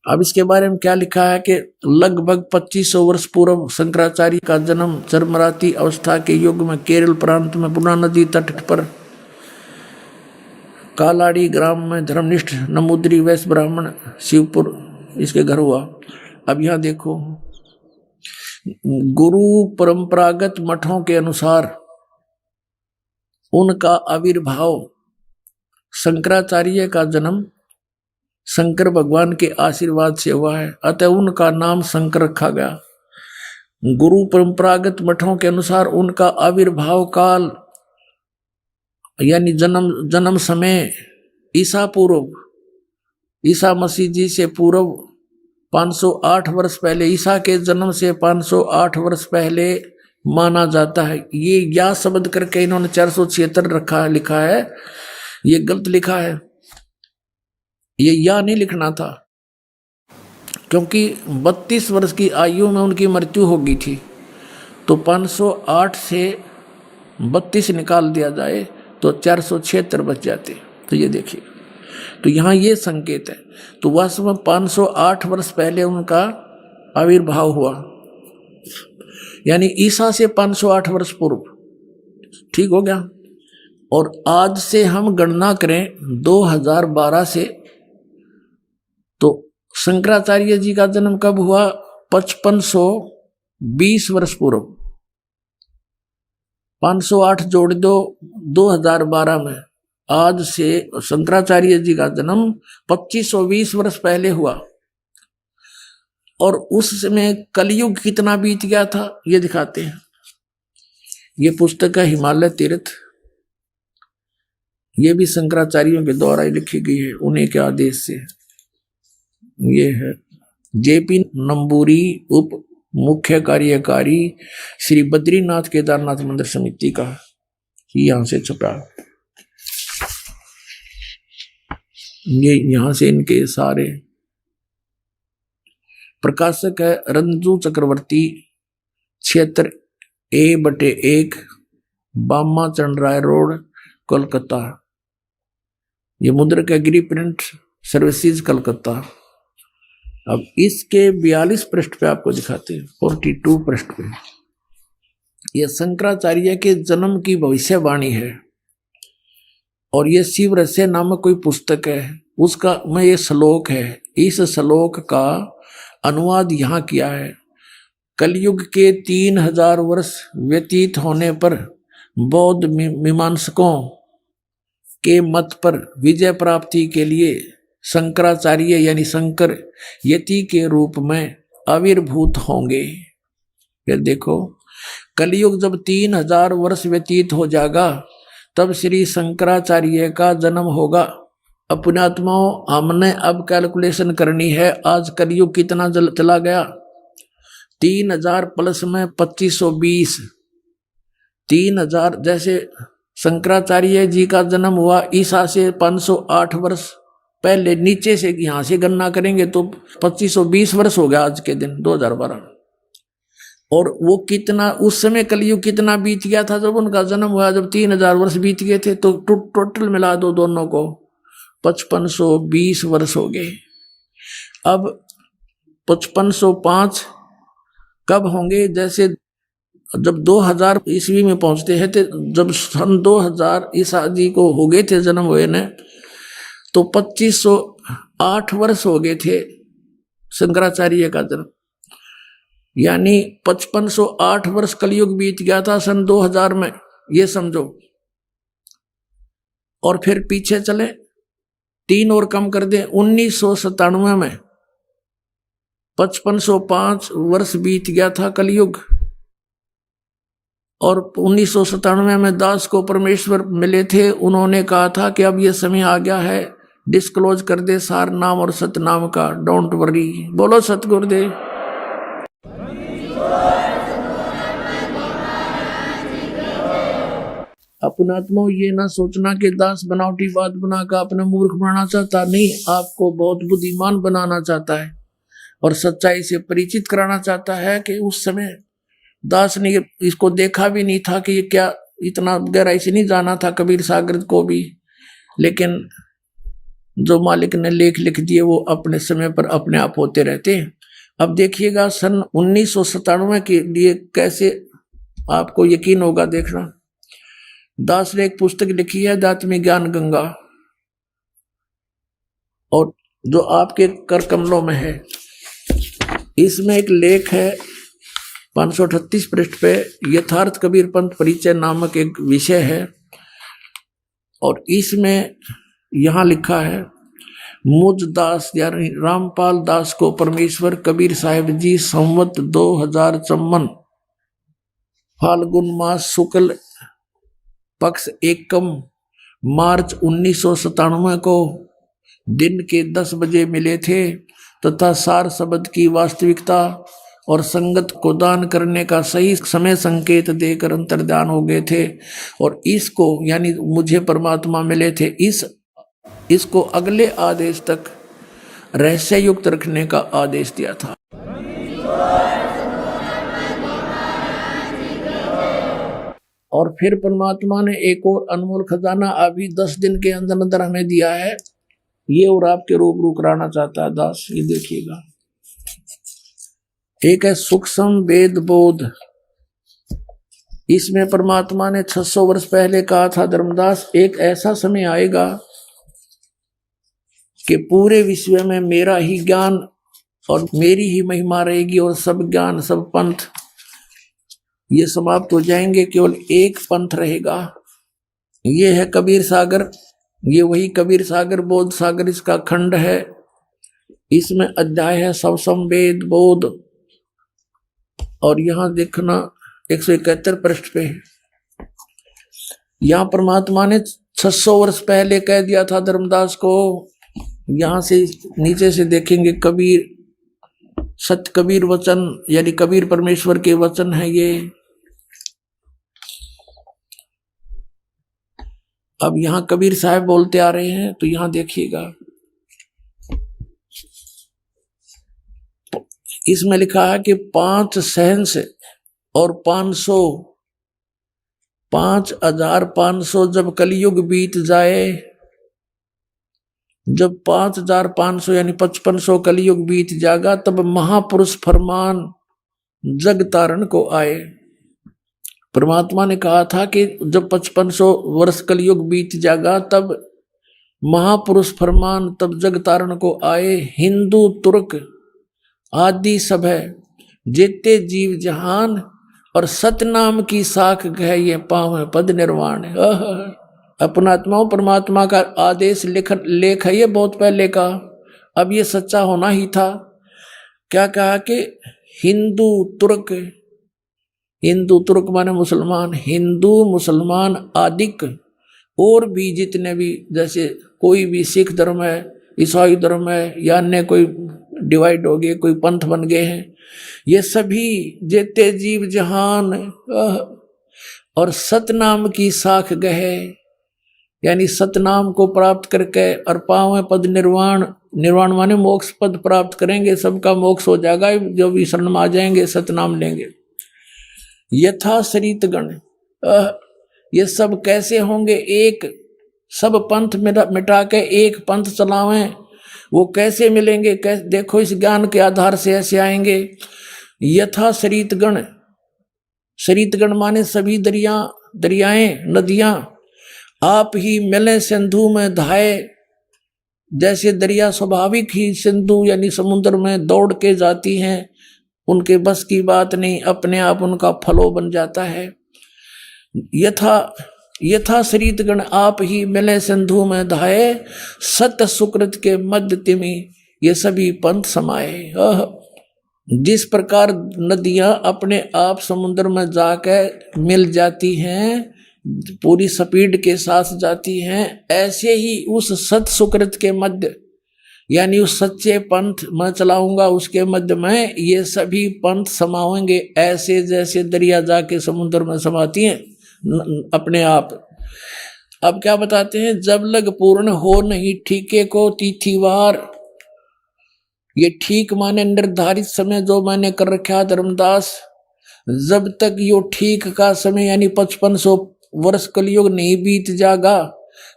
अब इसके बारे में क्या लिखा है कि लगभग 2500 वर्ष पूर्व शंकराचार्य का जन्म चरमराती अवस्था के युग में केरल प्रांत में पूर्णा नदी तट पर कालाड़ी ग्राम में धर्मनिष्ठ नमूद्री वैश्य ब्राह्मण शिवपुर इसके घर हुआ। अब यहां देखो, गुरु परंपरागत मठों के अनुसार उनका आविर्भाव, शंकराचार्य का जन्म शंकर भगवान के आशीर्वाद से हुआ है, अतः उनका नाम शंकर रखा गया। गुरु परंपरागत मठों के अनुसार उनका आविर्भाव काल यानी जन्म समय ईसा पूर्व, ईसा मसीह जी से पूर्व 508 वर्ष पहले, ईसा के जन्म से 508 वर्ष पहले माना जाता है। ये या शब्द करके इन्होंने 476 लिखा है, ये गलत लिखा है। ये या नहीं लिखना था, क्योंकि 32 वर्ष की आयु में उनकी मृत्यु हो गई थी। तो 508 से 32 निकाल दिया जाए तो 476 बच जाते। तो ये देखिए, तो यहाँ ये संकेत है। तो वास्तव में 508 वर्ष पहले उनका आविर्भाव हुआ, यानी ईसा से 508 वर्ष पूर्व। ठीक हो गया। और आज से हम गणना करें 2012 से, तो शंकराचार्य जी का जन्म कब हुआ? 5520 वर्ष पूर्व। 508 जोड़ दो 2012 में, आज से शंकराचार्य जी का जन्म 2520 वर्ष पहले हुआ। और उस समय कलयुग कितना बीत गया था ये दिखाते हैं। ये पुस्तक है हिमालय तीर्थ, ये भी शंकराचार्यों के द्वारा लिखी गई है, उन्हीं के आदेश से। ये है जेपी नंबूरी, उप मुख्य कार्यकारी श्री बद्रीनाथ केदारनाथ मंदिर समिति का, यहां से छपा। ये यहां से इनके सारे प्रकाशक है रंजू चक्रवर्ती, क्षेत्र A/1, बामा चंद्राय रोड, कोलकाता। ये मुद्रक एग्री प्रिंट सर्विसेज कलकत्ता। अब इसके 42 पृष्ठ पे आपको दिखाते हैं, 42 पृष्ठ पे यह शंकराचार्य के जन्म की भविष्यवाणी है। और ये शिव रहस्य नामक कोई पुस्तक है, उसका में ये श्लोक है। इस श्लोक का अनुवाद यहाँ किया है। कलयुग के 3000 वर्ष व्यतीत होने पर बौद्ध मीमांसकों के मत पर विजय प्राप्ति के लिए शंकराचार्य यानी शंकर यति के रूप में आविर्भूत होंगे। फिर देखो, कलयुग जब 3000 वर्ष व्यतीत हो जाएगा तब श्री शंकराचार्य का जन्म होगा। अपने आत्माओं, हमने अब कैलकुलेशन करनी है, आज कलयुग कितना चला गया। 3000 प्लस में 2520, 3000 जैसे शंकराचार्य जी का जन्म हुआ ईसा से 508 वर्ष पहले, नीचे से यहां से गणना करेंगे तो 2520 वर्ष हो गया आज के दिन 2012। और वो कितना उस समय कलयुग कितना बीत गया था जब उनका जन्म हुआ, जब 3000 वर्ष बीत गए थे। तो टोटल मिला दो दोनों को, 5520 वर्ष हो गए। अब 5505 कब होंगे? जैसे जब 2000 ईस्वी में पहुंचते हैं, तो जब सन 2000 ईसा जी को हो गए थे जन्म हुए ने, तो 2508 वर्ष हो गए थे शंकराचार्य का जन्म, यानी 5508 वर्ष कलयुग बीत गया था सन 2000 में, ये समझो। और फिर पीछे चले 3 और कम कर दें, 1997 में 5505 वर्ष बीत गया था कलयुग। और 1997 में दास को परमेश्वर मिले थे। उन्होंने कहा था कि अब ये समय आ गया है, डिस्क्लोज कर दे सार नाम और सतनाम का, डोंट वरी। बोलो सतगुरुदेव। अपना आत्मा ये ना सोचना कि दास बनावटी बात बनाकर अपने मूर्ख बनाना चाहता, नहीं, आपको बहुत बुद्धिमान बनाना चाहता है और सच्चाई से परिचित कराना चाहता है कि उस समय दास ने इसको देखा भी नहीं था कि ये क्या, इतना गहराई से नहीं जाना था कबीर सागर को भी, लेकिन जो मालिक ने लेख लिख दिए वो अपने समय पर अपने आप होते रहते हैं। अब देखिएगा सन 1997 के लिए कैसे आपको यकीन होगा, देखना। दास ने एक पुस्तक लिखी है अध्यात्म ज्ञान गंगा, और जो आपके कर कमलों में है, इसमें एक लेख है 538 पृष्ठ पे, यथार्थ कबीर पंथ परिचय नामक एक विषय है। और इसमें यहां लिखा है, मुझ दास यानी रामपाल दास को परमेश्वर कबीर साहिब जी संवत 2054 फाल्गुन मास शुक्ल पक्ष एकम मार्च 1997 को दिन के 10 बजे मिले थे तथा सार शब्द की वास्तविकता और संगत को दान करने का सही समय संकेत देकर अंतर्ध्यान हो गए थे। और इसको यानी मुझे परमात्मा मिले थे, इसको अगले आदेश तक रहस्य युक्त रखने का आदेश दिया था। और फिर परमात्मा ने एक और अनमोल खजाना अभी 10 दिन के अंदर अंदर हमें दिया है, ये और आपके रूबरू कराना चाहता है दास। ये देखिएगा, एक है सूक्ष्म वेद बोध। इसमें परमात्मा ने 600 वर्ष पहले कहा था, धर्मदास एक ऐसा समय आएगा कि पूरे विश्व में मेरा ही ज्ञान और मेरी ही महिमा रहेगी और सब ज्ञान सब पंथ ये समाप्त हो जाएंगे, केवल एक पंथ रहेगा। ये है कबीर सागर, ये वही कबीर सागर बोध सागर इसका खंड है। इसमें अध्याय है सब संवेद बोध, और यहां देखना 171 पृष्ठ पे, यहां परमात्मा ने 600 वर्ष पहले कह दिया था धर्मदास को। यहां से नीचे से देखेंगे, कबीर सत्य कबीर वचन यानी कबीर परमेश्वर के वचन है ये। अब यहां कबीर साहब बोलते आ रहे हैं, तो यहां देखिएगा, इसमें लिखा है कि 5 सहंस और 5500 जब कलयुग बीत जाए, जब 5500 यानी 5500 कलयुग बीत जाएगा, तब महापुरुष फरमान जग तारण को आए। परमात्मा ने कहा था कि जब 5500 वर्ष कलयुग बीत जाएगा तब महापुरुष फरमान तब जग तारण को आए। हिंदू तुर्क आदि सब है जेते जीव जहान, और सतनाम की साख गह ये पाव पद निर्वाण। अपना आत्मा परमात्मा का आदेश लेख है ये बहुत पहले का, अब ये सच्चा होना ही था। क्या कहा कि हिंदू तुर्क माने मुसलमान, हिंदू मुसलमान आदिक और भी जितने भी, जैसे कोई भी सिख धर्म है, ईसाई धर्म है, या अन्य कोई डिवाइड हो गए, कोई पंथ बन गए हैं, ये सभी जेते जीव जहान और सतनाम की साख गहे, यानी सतनाम को प्राप्त करके और पावे पद निर्वाण। निर्वाण माने मोक्ष पद प्राप्त करेंगे, सबका मोक्ष हो जाएगा, जो भी शरण में आ जाएंगे सतनाम लेंगे। यथा शरीत गण, ये सब कैसे होंगे? एक सब पंथ मिटा के एक पंथ चलावें, वो कैसे मिलेंगे? देखो इस ज्ञान के आधार से ऐसे आएंगे। यथा शरीत गण माने सभी दरियाएं नदियां आप ही मिले सिंधु में धाये। जैसे दरिया स्वाभाविक ही सिंधु यानी समुद्र में दौड़ के जाती हैं, उनके बस की बात नहीं, अपने आप उनका फ्लो बन जाता है। यथा शरीतगण आप ही मिले सिंधु में धाये, सत्य सुकृत के मध्य तिमि ये सभी पंथ समाये। जिस प्रकार नदियां अपने आप समुद्र में जाकर मिल जाती हैं, पूरी स्पीड के साथ जाती हैं, ऐसे ही उस सत सुकृत के मध्य, यानी उस सच्चे पंथ मैं चलाऊंगा उसके मध्य में ये सभी पंथ समाएंगे, ऐसे जैसे दरिया जाके समुद्र में समाती हैं अपने आप। अब क्या बताते हैं, जब लग पूर्ण हो नहीं ठीके को तिथिवार। ये ठीक माने निर्धारित समय जो मैंने कर रखा धर्मदास, जब तक यो ठीक का समय यानी 5500 वर्ष कलयुग नहीं बीत जाएगा,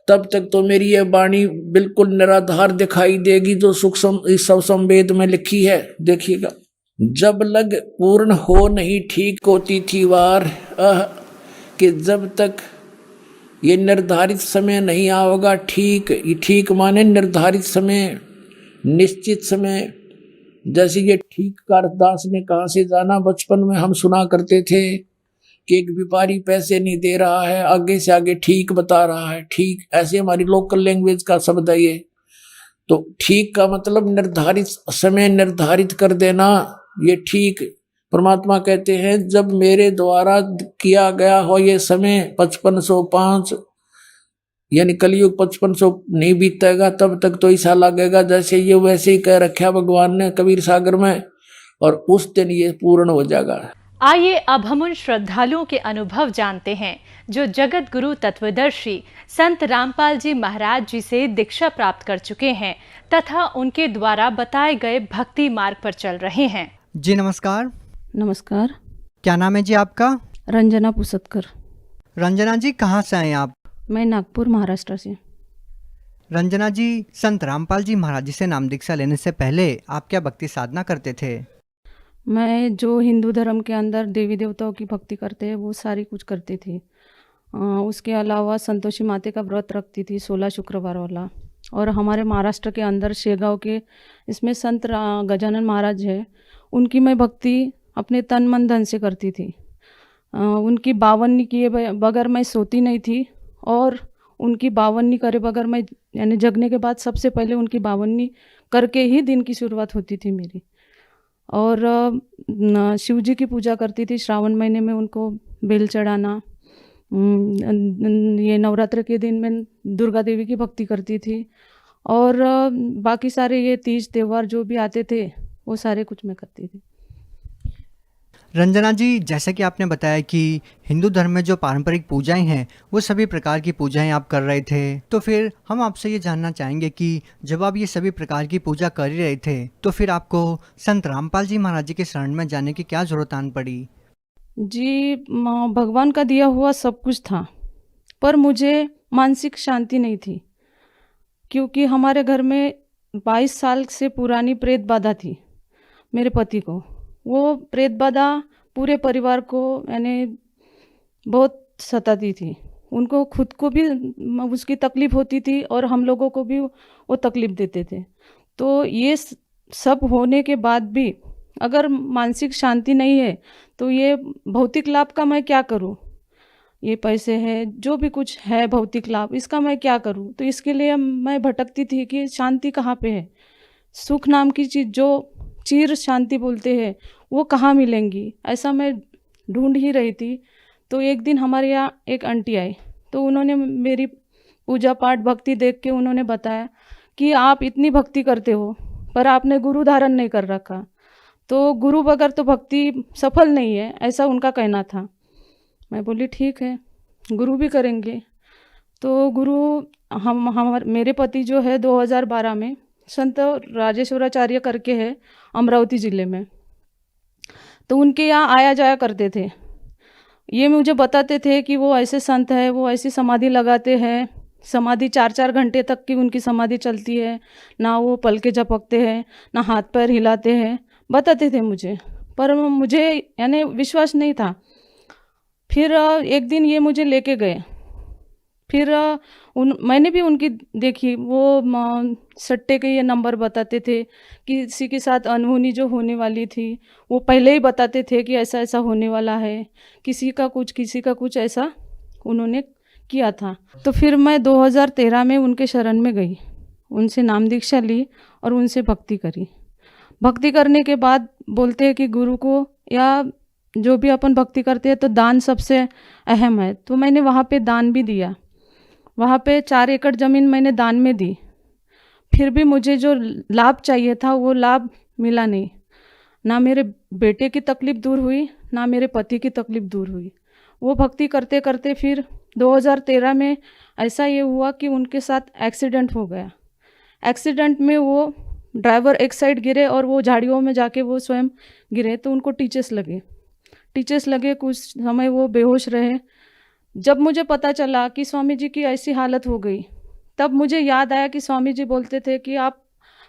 तब तक तो मेरी ये वाणी बिल्कुल निराधार दिखाई देगी, जो सूक्ष्म इस सब संवेद में लिखी है। देखिएगा, जब लग पूर्ण हो नहीं ठीक को तिथिवार, कि जब तक ये निर्धारित समय नहीं आओगा ठीक। ये ठीक माने निर्धारित समय, निश्चित समय। जैसे ये ठीक का अरदास ने कहाँ से जाना, बचपन में हम सुना करते थे कि एक व्यापारी पैसे नहीं दे रहा है, आगे से आगे ठीक बता रहा है, ठीक। ऐसे हमारी लोकल लैंग्वेज का शब्द है ये। तो ठीक का मतलब निर्धारित समय निर्धारित कर देना, ये ठीक। परमात्मा कहते हैं जब मेरे द्वारा किया गया हो ये समय 5505, यानी कलयुग 5500 नहीं बीतेगा, तब तक तो ऐसा लगेगा जैसे ये वैसे ही कह रखा भगवान ने कबीर सागर में, और उस दिन ये पूर्ण हो जाएगा। आइए अब हम उन श्रद्धालुओं के अनुभव जानते हैं जो जगत गुरु तत्वदर्शी संत रामपाल जी महाराज जी से दीक्षा प्राप्त कर चुके हैं तथा उनके द्वारा बताए गए भक्ति मार्ग पर चल रहे हैं। जी नमस्कार। नमस्कार। क्या नाम है जी आपका? रंजना पुसतकर। रंजना जी कहाँ से आए आप? मैं नागपुर महाराष्ट्र से। रंजना जी, संत रामपाल जी महाराज जी से नाम दीक्षा लेने से पहले आप क्या भक्ति साधना करते थे? मैं जो हिंदू धर्म के अंदर देवी देवताओं की भक्ति करते हैं वो सारी कुछ करती थी। उसके अलावा संतोषी माते का व्रत रखती थी 16 शुक्रवार वाला। और हमारे महाराष्ट्र के अंदर शेगांव के इसमें संत गजानन महाराज है, उनकी मैं भक्ति अपने तन मन धन से करती थी। उनकी बावन्नी किए बगैर मैं सोती नहीं थी, और उनकी बावन्नी करे बगैर मैं, यानी जगने के बाद सबसे पहले उनकी बावन्नी करके ही दिन की शुरुआत होती थी मेरी। और शिव जी की पूजा करती थी श्रावण महीने में, उनको बेल चढ़ाना। ये नवरात्र के दिन में दुर्गा देवी की भक्ति करती थी, और बाकी सारे ये तीज त्यौहार जो भी आते थे वो सारे कुछ मैं करती थी। रंजना जी, जैसा कि आपने बताया कि हिंदू धर्म में जो पारंपरिक पूजाएं हैं वो सभी प्रकार की पूजाएं आप कर रहे थे, तो फिर हम आपसे ये जानना चाहेंगे कि जब आप ये सभी प्रकार की पूजा कर ही रहे थे तो फिर आपको संत रामपाल जी महाराज जी के शरण में जाने की क्या जरूरत आन पड़ी? जी, भगवान का दिया हुआ सब कुछ था, पर मुझे मानसिक शांति नहीं थी, क्योंकि हमारे घर में 22 साल से पुरानी प्रेत बाधा थी मेरे पति को। वो प्रेत बाधा पूरे परिवार को यानी बहुत सताती थी। उनको खुद को भी उसकी तकलीफ़ होती थी और हम लोगों को भी वो तकलीफ़ देते थे। तो ये सब होने के बाद भी अगर मानसिक शांति नहीं है तो ये भौतिक लाभ का मैं क्या करूं? ये पैसे है, जो भी कुछ है भौतिक लाभ, इसका मैं क्या करूं? तो इसके लिए मैं भटकती थी कि शांति कहाँ पे है, सुख नाम की चीज़ जो चिर शांति बोलते हैं वो कहाँ मिलेंगी, ऐसा मैं ढूंढ ही रही थी। तो एक दिन हमारे यहाँ एक आंटी आई, तो उन्होंने मेरी पूजा पाठ भक्ति देख के उन्होंने बताया कि आप इतनी भक्ति करते हो पर आपने गुरु धारण नहीं कर रखा, तो गुरु बगैर तो भक्ति सफल नहीं है, ऐसा उनका कहना था। मैं बोली ठीक है, गुरु भी करेंगे। तो गुरु मेरे पति जो है 2012 में संत राजेश्वराचार्य करके है अमरावती ज़िले में, तो उनके यहाँ आया जाया करते थे। ये मुझे बताते थे कि वो ऐसे संत है, वो ऐसी समाधि लगाते हैं, समाधि 4-4 घंटे तक की उनकी समाधि चलती है, ना वो पलके झपकते हैं ना हाथ पैर हिलाते हैं, बताते थे मुझे, पर मुझे यानी विश्वास नहीं था। फिर एक दिन ये मुझे लेके गए, फिर मैंने भी उनकी देखी, वो सट्टे के ये नंबर बताते थे, किसी के साथ अनहोनी जो होने वाली थी वो पहले ही बताते थे कि ऐसा ऐसा होने वाला है, किसी का कुछ ऐसा उन्होंने किया था। तो फिर मैं 2013 में उनके शरण में गई, उनसे नाम दीक्षा ली और उनसे भक्ति करी। भक्ति करने के बाद बोलते हैं कि गुरु को या जो भी अपन भक्ति करते हैं तो दान सबसे अहम है। तो मैंने वहाँ पे दान भी दिया, वहाँ पे 4 एकड़ ज़मीन मैंने दान में दी। फिर भी मुझे जो लाभ चाहिए था वो लाभ मिला नहीं। ना मेरे बेटे की तकलीफ़ दूर हुई, ना मेरे पति की तकलीफ़ दूर हुई। वो भक्ति करते करते फिर 2013 में ऐसा ये हुआ कि उनके साथ एक्सीडेंट हो गया। एक्सीडेंट में वो ड्राइवर एक साइड गिरे और वो झाड़ियों में जाके वो स्वयं गिरे, तो उनको टीचर्स लगे, कुछ समय वो बेहोश रहे। जब मुझे पता चला कि स्वामी जी की ऐसी हालत हो गई, तब मुझे याद आया कि स्वामी जी बोलते थे कि आप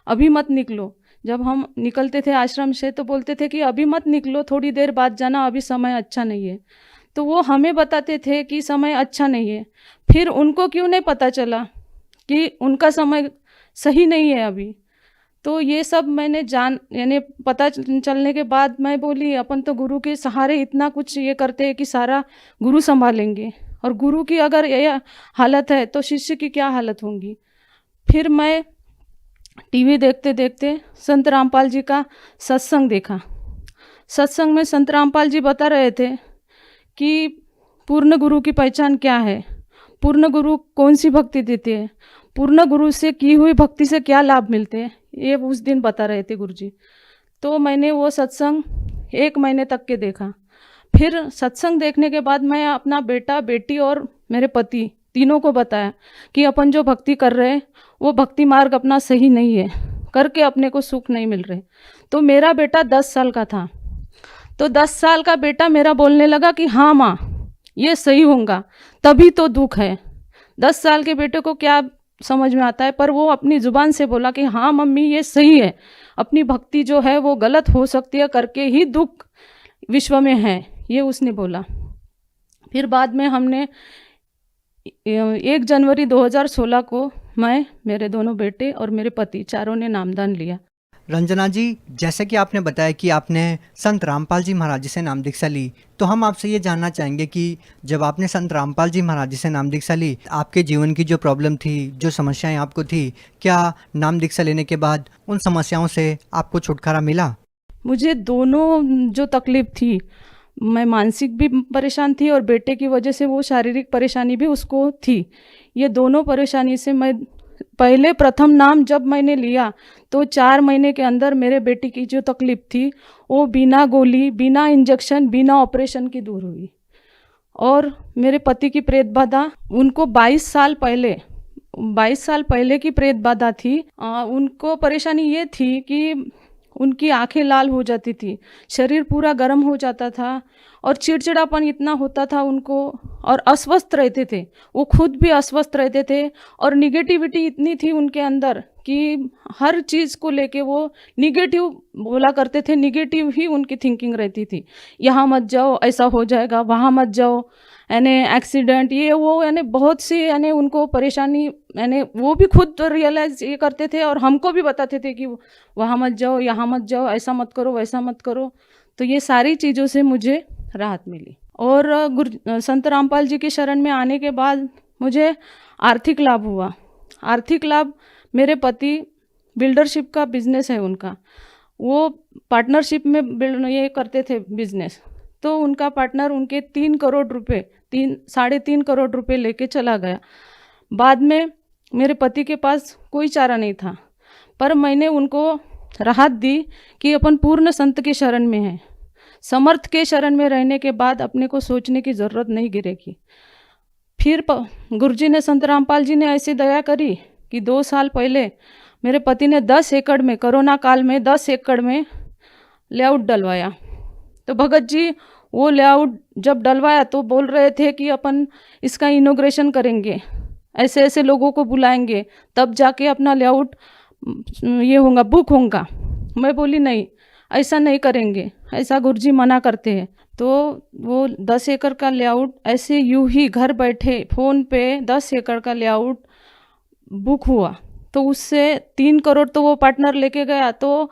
अभी मत निकलो। जब हम निकलते थे आश्रम से तो बोलते थे कि अभी मत निकलो, थोड़ी देर बाद जाना, अभी समय अच्छा नहीं है। तो वो हमें बताते थे कि समय अच्छा नहीं है। फिर उनको क्यों नहीं पता चला कि उनका समय सही नहीं है अभी? तो ये सब मैंने यानी पता चलने के बाद मैं बोली अपन तो गुरु के सहारे इतना कुछ ये करते हैं कि सारा गुरु संभालेंगे, और गुरु की अगर ये हालत है तो शिष्य की क्या हालत होंगी। फिर मैं टीवी देखते देखते संत रामपाल जी का सत्संग देखा। सत्संग में संत रामपाल जी बता रहे थे कि पूर्ण गुरु की पहचान क्या है, पूर्ण गुरु कौन सी भक्ति देते हैं, पूर्ण गुरु से की हुई भक्ति से क्या लाभ मिलते हैं, ये उस दिन बता रहे थे गुरुजी। तो मैंने वो सत्संग 1 महीने तक के देखा। फिर सत्संग देखने के बाद मैं अपना बेटा, बेटी और मेरे पति तीनों को बताया कि अपन जो भक्ति कर रहे हैं वो भक्ति मार्ग अपना सही नहीं है, करके अपने को सुख नहीं मिल रहे। तो मेरा बेटा 10 साल का था, तो 10 साल का बेटा मेरा बोलने लगा कि हाँ माँ ये सही होगा, तभी तो दुख है। 10 साल के बेटे को क्या समझ में आता है, पर वो अपनी ज़ुबान से बोला कि हाँ मम्मी ये सही है, अपनी भक्ति जो है वो गलत हो सकती है, करके ही दुख विश्व में है, ये उसने बोला। फिर बाद में हमने 1 जनवरी 2016 को मैं, मेरे दोनों बेटे और मेरे पति चारों ने नामदान लिया। रंजना जी, जैसे कि आपने बताया कि आपने संत रामपाल जी महाराज जी से नाम दीक्षा ली, तो हम आपसे ये जानना चाहेंगे कि जब आपने संत रामपाल जी महाराज जी से नाम दीक्षा ली, आपके जीवन की जो प्रॉब्लम थी, जो समस्याएं आपको थी, क्या नाम दीक्षा लेने के बाद उन समस्याओं से आपको छुटकारा मिला? मुझे दोनों जो तकलीफ थी, मैं मानसिक भी परेशान थी और बेटे की वजह से वो शारीरिक परेशानी भी उसको थी। ये दोनों परेशानी से मैं पहले प्रथम नाम जब मैंने लिया तो 4 महीने के अंदर मेरे बेटी की जो तकलीफ थी वो बिना गोली, बिना इंजेक्शन, बिना ऑपरेशन की दूर हुई। और मेरे पति की प्रेत बाधा, उनको 22 साल पहले की प्रेत बाधा थी। उनको परेशानी ये थी कि उनकी आंखें लाल हो जाती थी, शरीर पूरा गर्म हो जाता था और चिड़चिड़ापन इतना होता था उनको, और अस्वस्थ रहते थे, वो खुद भी अस्वस्थ रहते थे। और निगेटिविटी इतनी थी उनके अंदर कि हर चीज़ को लेके वो निगेटिव बोला करते थे, निगेटिव ही उनकी थिंकिंग रहती थी। यहाँ मत जाओ, ऐसा हो जाएगा, वहाँ मत जाओ, यानी एक्सीडेंट, ये वो, यानी बहुत सी यानी उनको परेशानी, यानी वो भी खुद रियलाइज ये करते थे और हमको भी बताते थे कि वहाँ मत जाओ, यहाँ मत जाओ, ऐसा मत करो, वैसा मत करो। तो ये सारी चीज़ों से मुझे राहत मिली। और संत रामपाल जी की शरण में आने के बाद मुझे आर्थिक लाभ हुआ। आर्थिक लाभ, मेरे पति बिल्डरशिप का बिजनेस है उनका, वो पार्टनरशिप में ये करते थे बिजनेस। तो उनका पार्टनर उनके 3 करोड़ रुपए, 3.5 करोड़ रुपए लेके चला गया। बाद में मेरे पति के पास कोई चारा नहीं था, पर मैंने उनको राहत दी कि अपन पूर्ण संत के शरण में हैं, समर्थ के शरण में रहने के बाद अपने को सोचने की ज़रूरत नहीं गिरेगी। फिर गुरुजी ने, संत रामपाल जी ने ऐसी दया करी कि 2 साल पहले मेरे पति ने 10 एकड़ में, कोरोना काल में 10 एकड़ में लेआउट डलवाया। तो भगत जी वो लेआउट जब डलवाया तो बोल रहे थे कि अपन इसका इनॉग्रेशन करेंगे, ऐसे ऐसे लोगों को बुलाएंगे, तब जाके अपना लेआउट ये होगा, बुक होगा। मैं बोली नहीं, ऐसा नहीं करेंगे, ऐसा गुरुजी मना करते हैं। तो वो 10 एकड़ का लेआउट ऐसे यूं ही घर बैठे फ़ोन पे 10 एकड़ का लेआउट बुक हुआ। तो उससे 3 करोड़ तो वो पार्टनर लेके गया, तो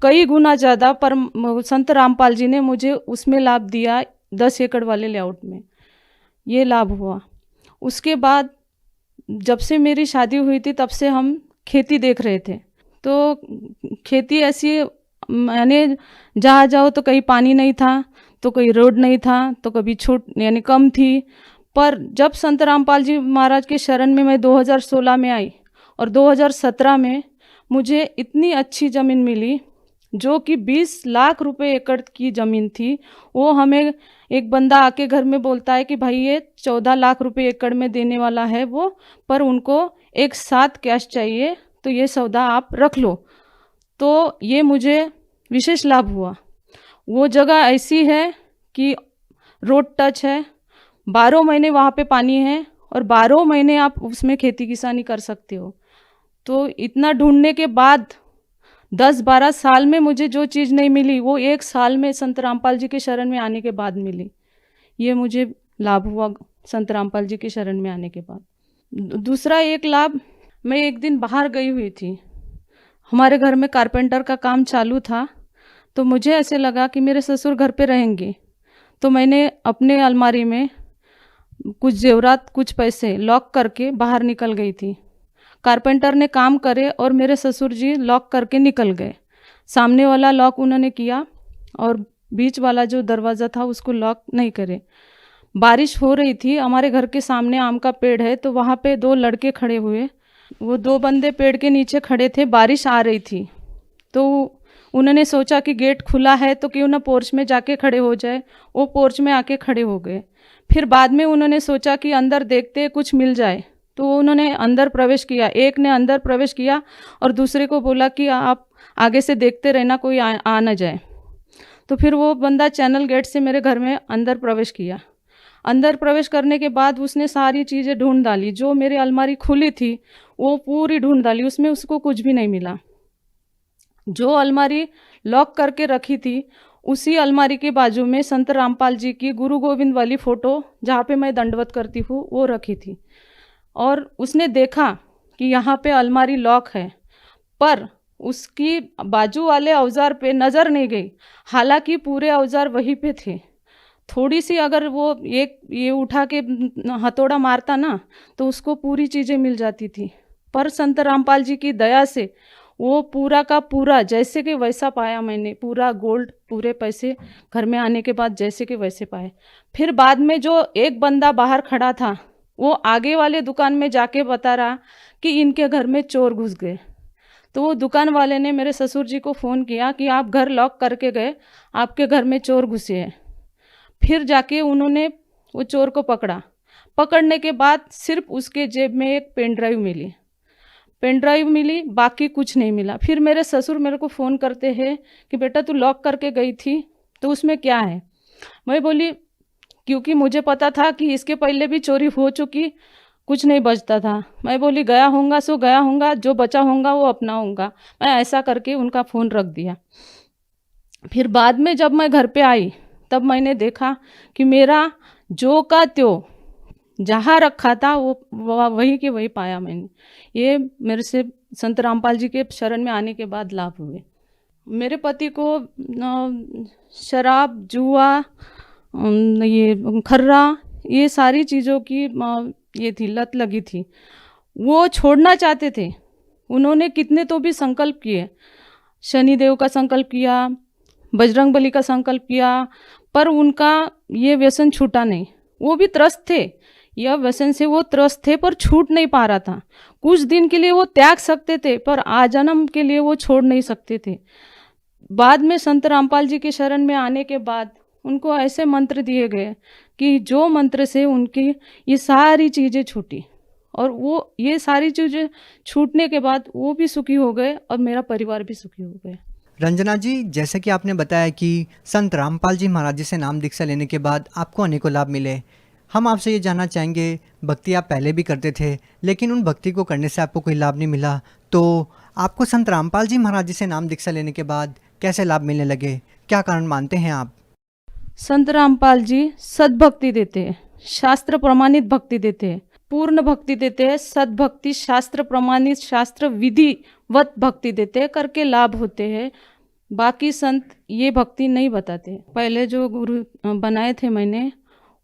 कई गुना ज़्यादा पर संत रामपाल जी ने मुझे उसमें लाभ दिया, 10 एकड़ वाले लेआउट में ये लाभ हुआ। उसके बाद जब से मेरी शादी हुई थी तब से हम खेती देख रहे थे। तो खेती ऐसी मैंने जहाँ जाओ तो कहीं पानी नहीं था, तो कहीं रोड नहीं था, तो कभी छूट यानी कम थी। पर जब संत रामपाल जी महाराज के शरण में मैं 2016 में आई और 2017 में मुझे इतनी अच्छी ज़मीन मिली, जो कि 20 लाख रुपए एकड़ की ज़मीन थी। वो हमें एक बंदा आके घर में बोलता है कि भाई ये 14 लाख रुपए एकड़ में देने वाला है वो, पर उनको एक साथ कैश चाहिए, तो ये सौदा आप रख लो। तो ये मुझे विशेष लाभ हुआ। वो जगह ऐसी है कि रोड टच है, 12 महीने वहाँ पे पानी है और 12 महीने आप उसमें खेती किसानी कर सकते हो। तो इतना ढूंढने के बाद 10-12 साल में मुझे जो चीज़ नहीं मिली वो 1 साल में संत रामपाल जी के शरण में आने के बाद मिली। ये मुझे लाभ हुआ संत रामपाल जी के शरण में आने के बाद। दूसरा एक लाभ, मैं एक दिन बाहर गई हुई थी, हमारे घर में कारपेंटर का काम चालू था, तो मुझे ऐसे लगा कि मेरे ससुर घर पे रहेंगे, तो मैंने अपने अलमारी में कुछ जेवरात कुछ पैसे लॉक करके बाहर निकल गई थी। कारपेंटर ने काम करे और मेरे ससुर जी लॉक करके निकल गए। सामने वाला लॉक उन्होंने किया और बीच वाला जो दरवाज़ा था उसको लॉक नहीं करे। बारिश हो रही थी, हमारे घर के सामने आम का पेड़ है, तो वहाँ पे 2 लड़के खड़े हुए। वो 2 बंदे पेड़ के नीचे खड़े थे, बारिश आ रही थी, तो उन्होंने सोचा कि गेट खुला है तो क्यों ना पोर्च में जाके खड़े हो जाए। वो पोर्च में आके खड़े हो गए। फिर बाद में उन्होंने सोचा कि अंदर देखते कुछ मिल जाए, तो उन्होंने अंदर प्रवेश किया। एक ने अंदर प्रवेश किया और दूसरे को बोला कि आप आगे से देखते रहना, कोई आ ना जाए। तो फिर वो बंदा चैनल गेट से मेरे घर में अंदर प्रवेश किया। अंदर प्रवेश करने के बाद उसने सारी चीज़ें ढूंढ डाली, जो मेरी अलमारी खुली थी वो पूरी ढूंढ डाली, उसमें उसको कुछ भी नहीं मिला। जो अलमारी लॉक करके रखी थी उसी अलमारी के बाजू में संत रामपाल जी की गुरु गोविंद वाली फ़ोटो, जहाँ पे मैं दंडवत करती हूँ, वो रखी थी। और उसने देखा कि यहाँ पे अलमारी लॉक है, पर उसकी बाजू वाले औजार पे नज़र नहीं गई, हालांकि पूरे औजार वहीं पे थे। थोड़ी सी अगर वो एक ये उठा के हथौड़ा मारता ना, तो उसको पूरी चीज़ें मिल जाती थी। पर संत रामपाल जी की दया से वो पूरा का पूरा जैसे कि वैसा पाया मैंने, पूरा गोल्ड, पूरे पैसे घर में आने के बाद जैसे कि वैसे पाए। फिर बाद में जो एक बंदा बाहर खड़ा था, वो आगे वाले दुकान में जाके बता रहा कि इनके घर में चोर घुस गए। तो वो दुकान वाले ने मेरे ससुर जी को फ़ोन किया कि आप घर लॉक करके गए, आपके घर में चोर घुसे हैं। फिर जाके उन्होंने वो चोर को पकड़ा। पकड़ने के बाद सिर्फ उसके जेब में एक पेन ड्राइव मिली, बाकी कुछ नहीं मिला। फिर मेरे ससुर मेरे को फ़ोन करते हैं कि बेटा तू लॉक करके गई थी, तो उसमें क्या है। मैं बोली, क्योंकि मुझे पता था कि इसके पहले भी चोरी हो चुकी, कुछ नहीं बचता था। मैं बोली गया होगा सो गया होगा, जो बचा होगा वो अपना होगा। मैं ऐसा करके उनका फ़ोन रख दिया। फिर बाद में जब मैं घर पे आई, तब मैंने देखा कि मेरा जो का त्यों जहाँ रखा था वो वहीं के वहीं पाया मैंने। ये मेरे से संत रामपाल जी के शरण में आने के बाद लाभ हुए। मेरे पति को शराब, जुआ, ये खर्रा, ये सारी चीज़ों की ये थी, लत लगी थी। वो छोड़ना चाहते थे। उन्होंने कितने तो भी संकल्प किए, शनिदेव का संकल्प किया, बजरंगबली का संकल्प किया, पर उनका ये व्यसन छूटा नहीं। वो भी त्रस्त थे, यह व्यसन से वो त्रस्त थे, पर छूट नहीं पा रहा था। कुछ दिन के लिए वो त्याग सकते थे, पर आजन्म के लिए वो छोड़ नहीं सकते थे। बाद में संत रामपाल जी के शरण में आने के बाद उनको ऐसे मंत्र दिए गए कि जो मंत्र से उनकी ये सारी चीज़ें छूटी, और वो ये सारी चीज़ें छूटने के बाद वो भी सुखी हो गए और मेरा परिवार भी सुखी हो गया। रंजना जी, जैसे कि आपने बताया कि संत रामपाल जी महाराज जी से नाम दीक्षा लेने के बाद आपको अनेकों लाभ मिले। हम आपसे ये जानना चाहेंगे, भक्ति आप पहले भी करते थे, लेकिन उन भक्ति को करने से आपको कोई लाभ नहीं मिला, तो आपको संत रामपाल जी महाराज जी से नाम दीक्षा लेने के बाद कैसे लाभ मिलने लगे? क्या कारण मानते हैं आप? संत रामपाल जी सद्भक्ति देते हैं, शास्त्र प्रमाणित भक्ति देते हैं, पूर्ण भक्ति देते हैं, सद्भक्ति, शास्त्र प्रमाणित, शास्त्र विधिवत भक्ति देते हैं, करके लाभ होते हैं। बाकी संत ये भक्ति नहीं बताते। पहले जो गुरु बनाए थे मैंने,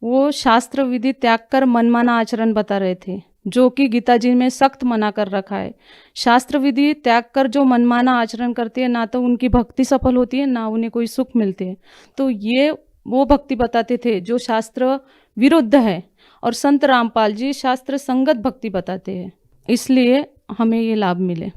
वो शास्त्र विधि त्याग कर मनमाना आचरण बता रहे थे। जो कि गीता जी में सख्त मना कर रखा है। शास्त्र विधि त्याग कर जो मनमाना आचरण करते हैं, ना तो उनकी भक्ति सफल होती है, ना उन्हें कोई सुख मिलते हैं। तो ये वो भक्ति बताते थे जो शास्त्र विरुद्ध है, और संत रामपाल जी शास्त्र संगत भक्ति बताते हैं, इसलिए हमें ये लाभ मिले।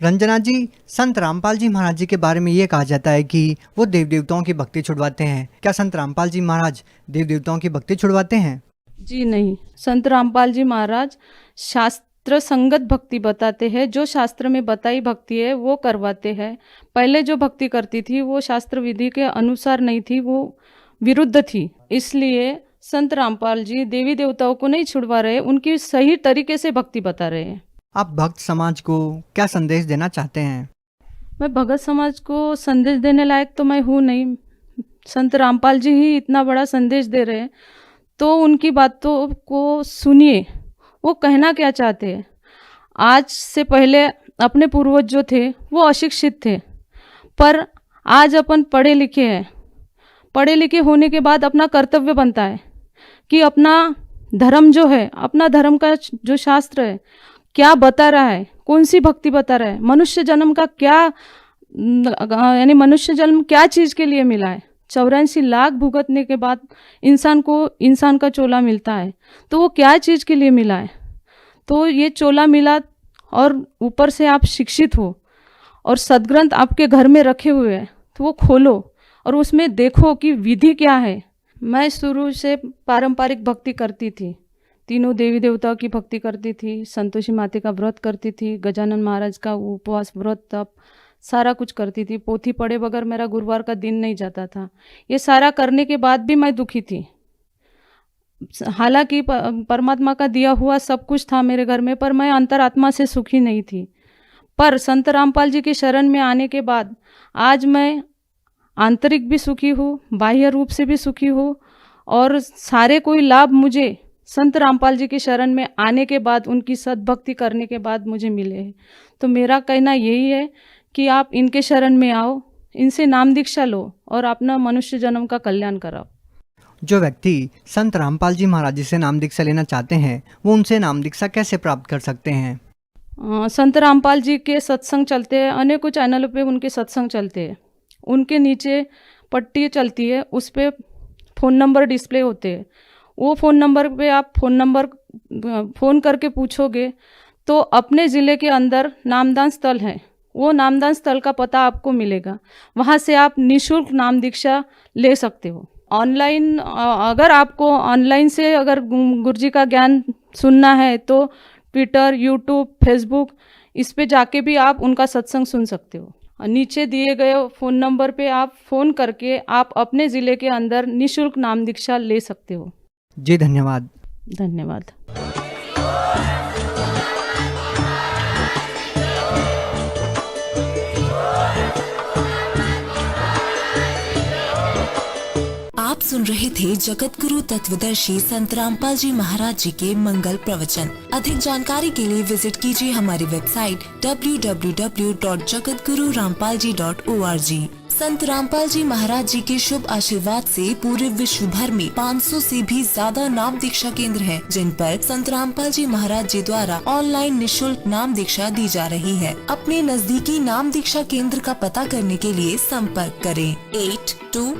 रंजना जी, संत रामपाल जी महाराज जी के बारे में ये कहा जाता है कि वो देव देवताओं की भक्ति छुड़वाते हैं। क्या संत रामपाल जी महाराज देव देवताओं की भक्ति छुड़वाते हैं? जी नहीं, संत रामपाल जी महाराज शास्त्र संगत भक्ति बताते हैं। जो शास्त्र में बताई भक्ति है वो करवाते हैं। पहले जो भक्ति करती थी वो शास्त्र विधि के अनुसार नहीं थी, वो विरुद्ध थी। इसलिए संत रामपाल जी देवी देवताओं को नहीं छुड़वा रहे, उनकी सही तरीके से भक्ति बता रहे हैं। आप भक्त समाज को क्या संदेश देना चाहते हैं? मैं भगत समाज को संदेश देने लायक तो मैं हूँ नहीं, संत रामपाल जी ही इतना बड़ा संदेश दे रहे हैं, तो उनकी बातों को सुनिए, वो कहना क्या चाहते हैं। आज से पहले अपने पूर्वज जो थे वो अशिक्षित थे, पर आज अपन पढ़े लिखे हैं। पढ़े लिखे होने के बाद अपना कर्तव्य बनता है कि अपना धर्म जो है, अपना धर्म का जो शास्त्र है क्या बता रहा है, कौन सी भक्ति बता रहा है, मनुष्य जन्म का क्या, यानी मनुष्य जन्म क्या चीज़ के लिए मिला है। 84 लाख भुगतने के बाद इंसान को इंसान का चोला मिलता है, तो वो क्या चीज़ के लिए मिला है। तो ये चोला मिला, और ऊपर से आप शिक्षित हो और सदग्रंथ आपके घर में रखे हुए हैं, तो वो खोलो और उसमें देखो कि विधि क्या है। मैं शुरू से पारंपरिक भक्ति करती थी, तीनों देवी देवताओं की भक्ति करती थी, संतोषी माता का व्रत करती थी, गजानन महाराज का उपवास व्रत तप सारा कुछ करती थी। पोथी पढ़े बगैर मेरा गुरुवार का दिन नहीं जाता था। ये सारा करने के बाद भी मैं दुखी थी। हालांकि परमात्मा का दिया हुआ सब कुछ था मेरे घर में, पर मैं अंतरात्मा से सुखी नहीं थी। पर संत रामपाल जी की शरण में आने के बाद आज मैं आंतरिक भी सुखी हूँ, बाह्य रूप से भी सुखी हूँ, और सारे कोई लाभ मुझे संत रामपाल जी की शरण में आने के बाद, उनकी सद्भक्ति करने के बाद मुझे मिले हैं। तो मेरा कहना यही है कि आप इनके शरण में आओ, इनसे नाम दीक्षा लो और अपना मनुष्य जन्म का कल्याण कराओ। जो व्यक्ति संत रामपाल जी महाराज जी से नाम दीक्षा लेना चाहते हैं, वो उनसे नाम दीक्षा कैसे प्राप्त कर सकते हैं? संत रामपाल जी के सत्संग चलते हैं, अनेकों चैनलों पे उनके सत्संग चलते हैं। उनके नीचे पट्टी चलती है, उस पर फ़ोन नंबर डिस्प्ले होते हैं। वो फ़ोन नंबर पे आप फ़ोन करके पूछोगे तो अपने ज़िले के अंदर नामदान स्थल है, वो नामदान स्थल का पता आपको मिलेगा। वहाँ से आप निःशुल्क नाम दीक्षा ले सकते हो। ऑनलाइन, अगर आपको ऑनलाइन से अगर गुरुजी का ज्ञान सुनना है तो ट्विटर, यूट्यूब, फेसबुक, इस पे जाके भी आप उनका सत्संग सुन सकते हो। नीचे दिए गए फ़ोन नंबर पे आप फ़ोन करके आप अपने ज़िले के अंदर निःशुल्क नाम दीक्षा ले सकते हो। जी धन्यवाद। धन्यवाद। आप सुन रहे थे जगत गुरु तत्वदर्शी संत रामपाल जी महाराज जी के मंगल प्रवचन। अधिक जानकारी के लिए विजिट कीजिए हमारी वेबसाइट www.jagatgururampalji.org। संत रामपाल जी महाराज जी के शुभ आशीर्वाद से पूरे विश्व भर में 500 से भी ज्यादा नाम दीक्षा केंद्र हैं, जिन पर संत रामपाल जी महाराज जी द्वारा ऑनलाइन निःशुल्क नाम दीक्षा दी जा रही है। अपने नजदीकी नाम दीक्षा केंद्र का पता करने के लिए संपर्क करें 82